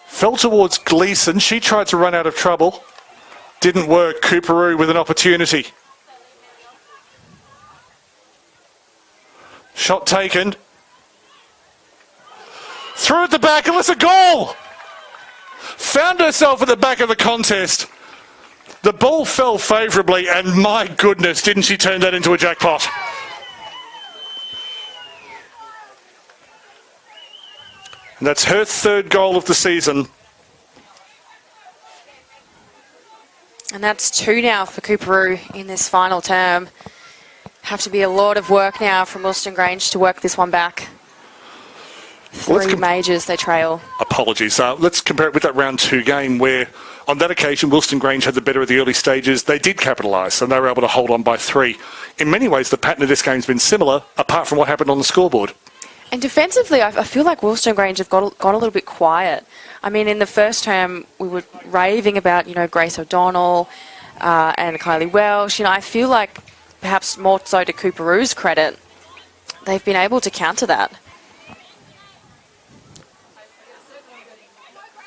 Speaker 1: Fell towards Gleeson. She tried to run out of trouble. Didn't work. Cooperoo with an opportunity. Shot taken. Through at the back, and it's a goal! found herself at the back of the contest. The ball fell favourably, and my goodness, didn't she turn that into a jackpot? And that's her third goal of the season.
Speaker 2: And that's 2 now for Cooperoo in this final term. Have to be a lot of work now from Wilston Grange to work this one back.
Speaker 1: Well,
Speaker 2: 3 majors they trail.
Speaker 1: Apologies. Let's compare it with that round 2 game where, on that occasion, Wilston Grange had the better of the early stages. They did capitalise, and they were able to hold on by 3. In many ways, the pattern of this game's been similar, apart from what happened on the scoreboard.
Speaker 2: And defensively, I feel like Wilston Grange have gone a little bit quiet. I mean, in the first term, we were raving about, Grace O'Donnell and Kylie Welsh. I feel like perhaps more so to Cooperoo's credit, they've been able to counter that.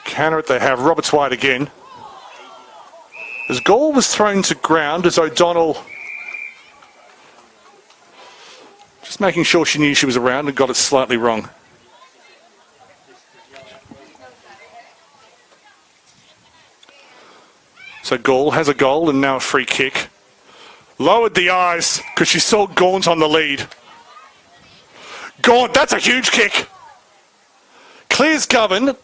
Speaker 1: Counter it, they have Roberts wide again. As Gall was thrown to ground, as O'Donnell just making sure she knew she was around and got it slightly wrong. So Gall has a goal and now a free kick. Lowered the eyes because she saw Gaunt on the lead. Gaunt, that's a huge kick. Clears Govan.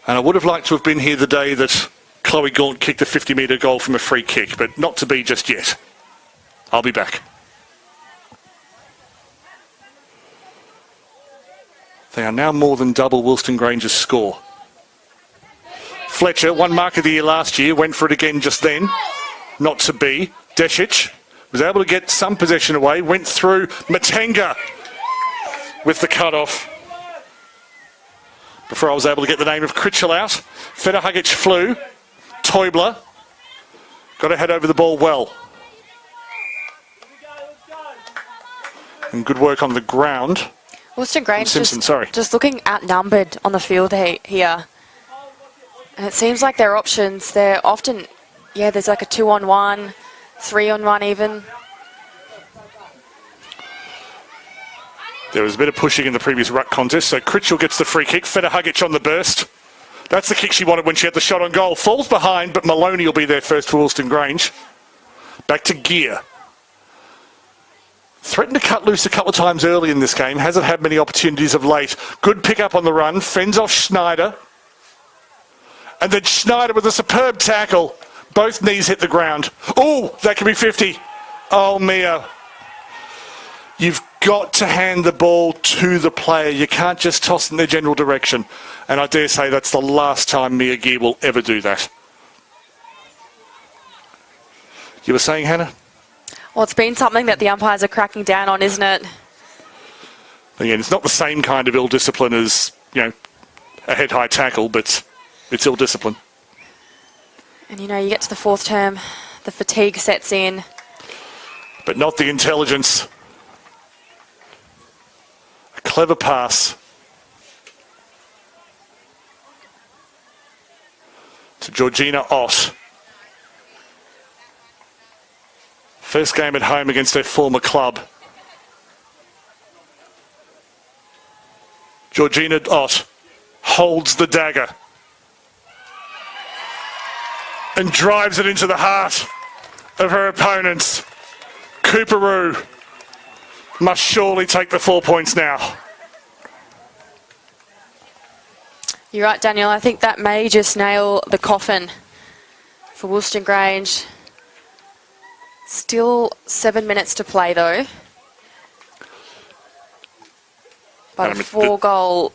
Speaker 1: And I would have liked to have been here the day that Chloe Gaunt kicked a 50-metre goal from a free kick, but not to be just yet. I'll be back. They are now more than double Wilston Grange's score. Fletcher, 1 mark of the year last year, went for it again just then. Not to be. Deshich was able to get some possession away, went through. Matenga with the cut-off. Before I was able to get the name of Critchell out. Federhugic flew. Teubler got to head over the ball well. And good work on the ground.
Speaker 2: Wilston Grange
Speaker 1: Simpson,
Speaker 2: just looking outnumbered on the field here. And it seems like their options, they're often, there's like a 2-on-1, 3-on-1 even.
Speaker 1: There was a bit of pushing in the previous ruck contest, so Critchell gets the free kick. Federhugic on the burst. That's the kick she wanted when she had the shot on goal. Falls behind, but Maloney will be there first for Wilston Grange. Back to Gear. Threatened to cut loose a couple of times early in this game. Hasn't had many opportunities of late. Good pick up on the run. Fends off Schneider. And then Schneider with a superb tackle. Both knees hit the ground. Oh, that could be 50. Oh, Mia. You've got to hand the ball to the player. You can't just toss in their general direction. And I dare say that's the last time Mia Gear will ever do that. You were saying, Hannah?
Speaker 2: Well, it's been something that the umpires are cracking down on, isn't it?
Speaker 1: Again, it's not the same kind of ill-discipline as, a head-high tackle, but it's ill-discipline.
Speaker 2: And, you get to the 4th term, the fatigue sets in.
Speaker 1: But not the intelligence. A clever pass to Georgina Ott. First game at home against their former club. Georgina Ott holds the dagger and drives it into the heart of her opponents. Cooperoo must surely take the 4 points now.
Speaker 2: You're right, Daniel. I think that may just nail the coffin for Wilston Grange. Still 7 minutes to play, though. But a four-goal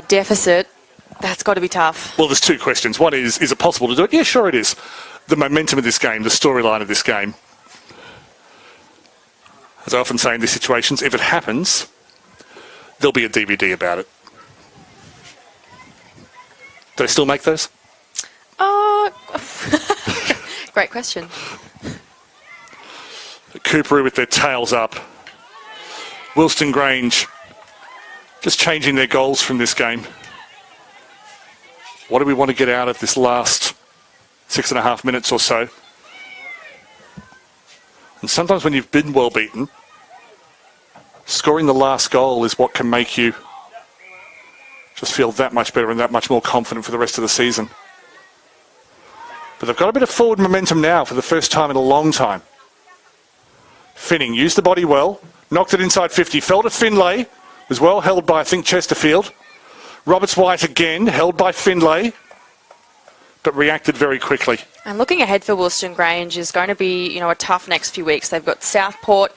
Speaker 2: deficit, that's got to be tough.
Speaker 1: Well, there's 2 questions. One is it possible to do it? Yeah, sure it is. The momentum of this game, the storyline of this game. As I often say in these situations, if it happens, there'll be a DVD about it. Do they still make those?
Speaker 2: Great question.
Speaker 1: Cooperoo with their tails up. Wilston Grange just changing their goals from this game. What do we want to get out of this last 6.5 minutes or so? And sometimes when you've been well beaten, Scoring the last goal is what can make you just feel that much better and that much more confident for the rest of the season. But they've got a bit of forward momentum now for the first time in a long time. Finning used the body well, knocked it inside 50, fell to Finlay, was well held by, I think, Chesterfield. Roberts White again, held by Finlay, but reacted very quickly.
Speaker 2: And looking ahead for Woolston Grange is going to be, a tough next few weeks. They've got Southport,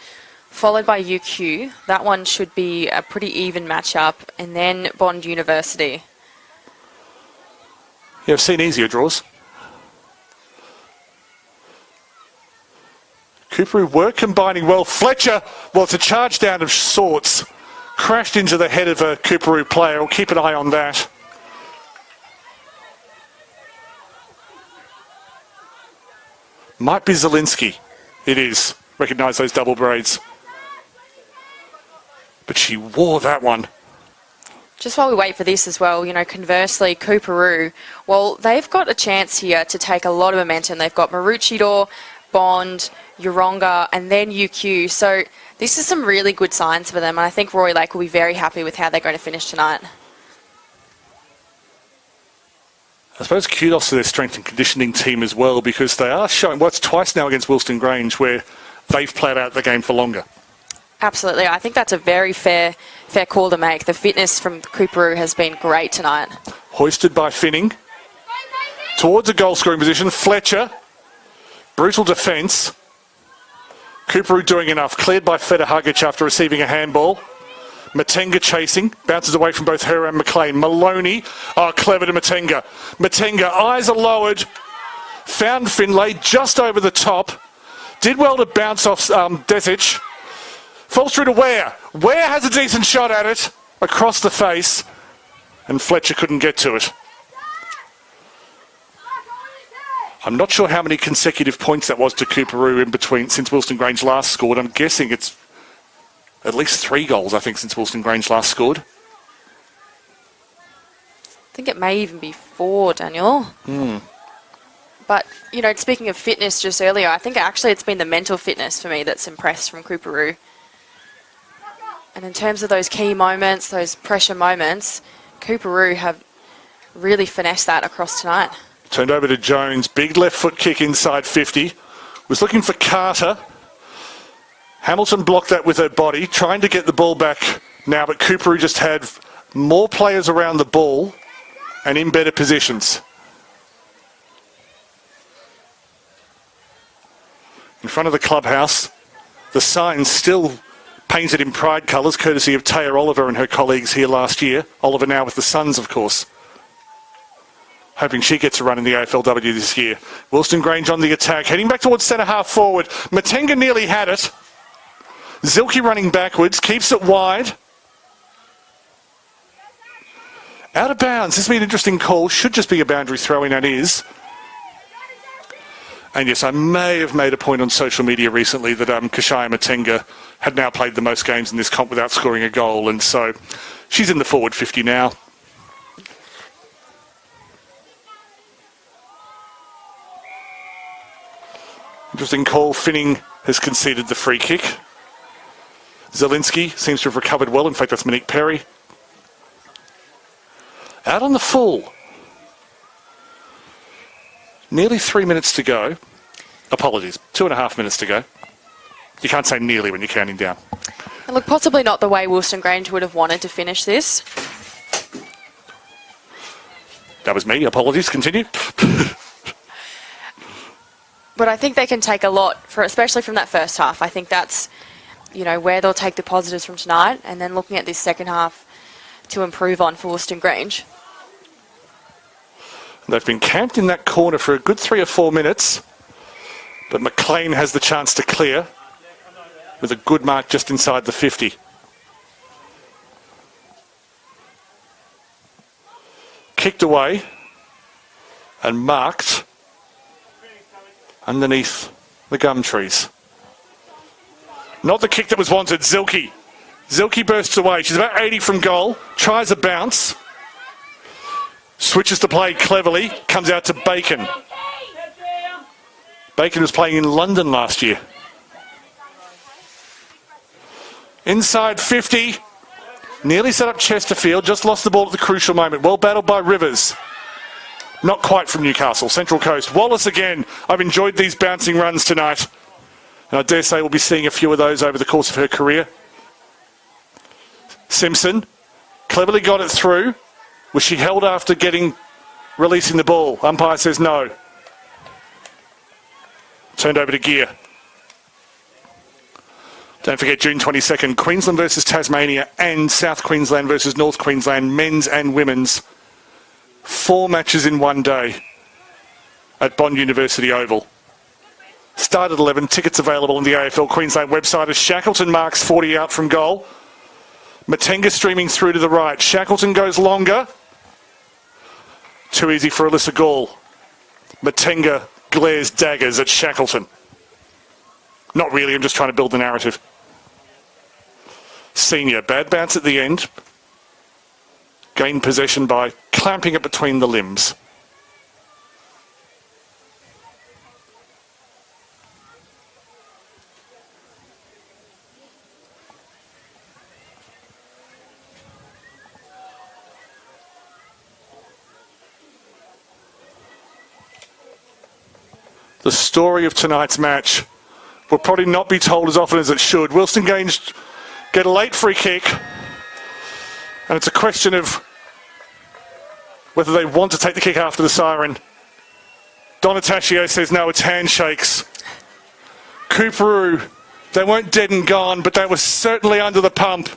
Speaker 2: followed by UQ. That one should be a pretty even matchup. And then Bond University.
Speaker 1: Yeah, I've seen easier draws. Cooperoo were combining well. Fletcher, well, it's a charge down of sorts. Crashed into the head of a Cooperoo player. We'll keep an eye on that. Might be Zielinski. It is. Recognise those double braids. But she wore that one.
Speaker 2: Just while we wait for this as well, conversely, Cooperoo, well, they've got a chance here to take a lot of momentum. They've got Maroochydore, Bond, Yeronga, and then UQ. So this is some really good signs for them, and I think Rory Lake will be very happy with how they're going to finish tonight.
Speaker 1: I suppose kudos to their strength and conditioning team as well, because they are showing, it's twice now against Woolston Grange where they've played out the game for longer.
Speaker 2: Absolutely. I think that's a very fair call to make. The fitness from Cooperoo has been great tonight.
Speaker 1: Hoisted by Finning. Towards a goal scoring position. Fletcher. Brutal defence. Cooperoo doing enough. Cleared by Federhugic after receiving a handball. Matenga chasing. Bounces away from both her and McLean. Maloney. Oh, clever to Matenga. Matenga, eyes are lowered. Found Finlay just over the top. Did well to bounce off Desic. Falls through to Ware. Ware has a decent shot at it. Across the face. And Fletcher couldn't get to it. I'm not sure how many consecutive points that was to Cooperoo in between since Woolston Grange last scored. I'm guessing it's at least 3 goals, I think, since Woolston Grange last scored.
Speaker 2: I think it may even be 4, Daniel. But, speaking of fitness just earlier, I think actually it's been the mental fitness for me that's impressed from Cooperoo. And in terms of those key moments, those pressure moments, Cooperoo have really finessed that across tonight.
Speaker 1: Turned over to Jones. Big left foot kick inside 50. Was looking for Carter. Hamilton blocked that with her body, trying to get the ball back now, but Cooperoo just had more players around the ball and in better positions. In front of the clubhouse, the sign still painted in pride colours, courtesy of Taya Oliver and her colleagues here last year. Oliver now with the Suns, of course. Hoping she gets a run in the AFLW this year. Woolston Grange on the attack, heading back towards centre half forward. Matenga nearly had it. Zilke running backwards, keeps it wide. Out of bounds. This will be an interesting call. Should just be a boundary throw-in, and is. And yes, I may have made a point on social media recently that Kashaya Matenga had now played the most games in this comp without scoring a goal, and so she's in the forward 50 now. Interesting call. Finning has conceded the free kick. Zielinski seems to have recovered well. In fact, that's Monique Perry. Out on the full. Nearly 3 minutes to go. Apologies, 2.5 minutes to go. You can't say nearly when you're counting down.
Speaker 2: And look, possibly not the way Woolston Grange would have wanted to finish this.
Speaker 1: That was me. Apologies. Continue.
Speaker 2: But I think they can take a lot, especially from that first half. I think that's, where they'll take the positives from tonight, and then looking at this second half to improve on for Woolston Grange.
Speaker 1: They've been camped in that corner for a good 3 or 4 minutes, but McLean has the chance to clear with a good mark just inside the 50. Kicked away and marked underneath the gum trees. Not the kick that was wanted. Zilke. Zilke bursts away. She's about 80 from goal. Tries a bounce. Switches the play cleverly. Comes out to Bacon. Bacon was playing in London last year. Inside 50. Nearly set up Chesterfield, just lost the ball at the crucial moment. Well battled by Rivers. Not quite from Newcastle, Central Coast. Wallace again. I've enjoyed these bouncing runs tonight. And I dare say we'll be seeing a few of those over the course of her career. Simpson cleverly got it through. Was she held after releasing the ball? Umpire says no. Turned over to Gear. Don't forget June 22nd, Queensland versus Tasmania and South Queensland versus North Queensland, men's and women's. 4 matches in one day at Bond University Oval. Start at 11, tickets available on the AFL Queensland website as Shackleton marks 40 out from goal. Matenga streaming through to the right. Shackleton goes longer. Too easy for Alyssa Gall. Matenga glares daggers at Shackleton. Not really, I'm just trying to build the narrative. Senior, bad bounce at the end. Gained possession by clamping it between the limbs. The story of tonight's match will probably not be told as often as it should. Wilson Grange get a late free kick, and it's a question of whether they want to take the kick after the siren. Donataccio says no, it's handshakes. Cooperoo, they weren't dead and gone, but they were certainly under the pump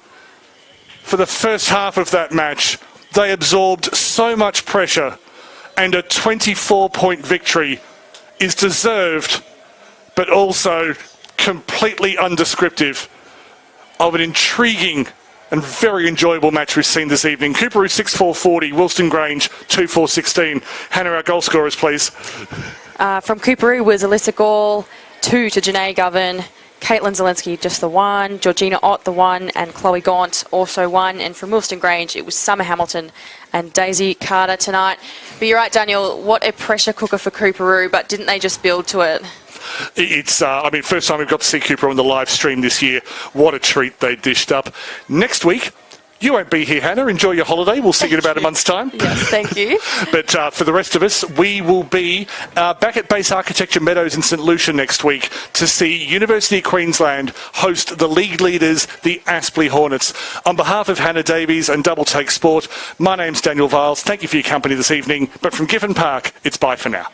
Speaker 1: for the first half of that match. They absorbed so much pressure, and a 24-point victory is deserved, but also completely undescriptive of an intriguing and very enjoyable match we've seen this evening. Cooperoo 6-4-40, Wilson Grange 2-4-16. Hannah, our goal scorers, please.
Speaker 2: From Cooperoo was Alyssa Gall, 2 to Janae Govan, Caitlin Zelensky just the 1, Georgina Ott the 1, and Chloe Gaunt also 1. And from Wilson Grange, it was Summer Hamilton and Daisy Carter tonight. But you're right, Daniel, what a pressure cooker for Cooperoo, but didn't they just build to it?
Speaker 1: It's, first time we've got to see Cooper on the live stream this year. What a treat they dished up. Next week, you won't be here, Hannah. Enjoy your holiday. We'll see you in about a month's time.
Speaker 2: Yes, thank you.
Speaker 1: But for the rest of us, we will be back at Base Architecture Meadows in St Lucia next week to see University of Queensland host the league leaders, the Aspley Hornets. On behalf of Hannah Davies and Double Take Sport, my name's Daniel Viles. Thank you for your company this evening. But from Giffen Park, it's bye for now.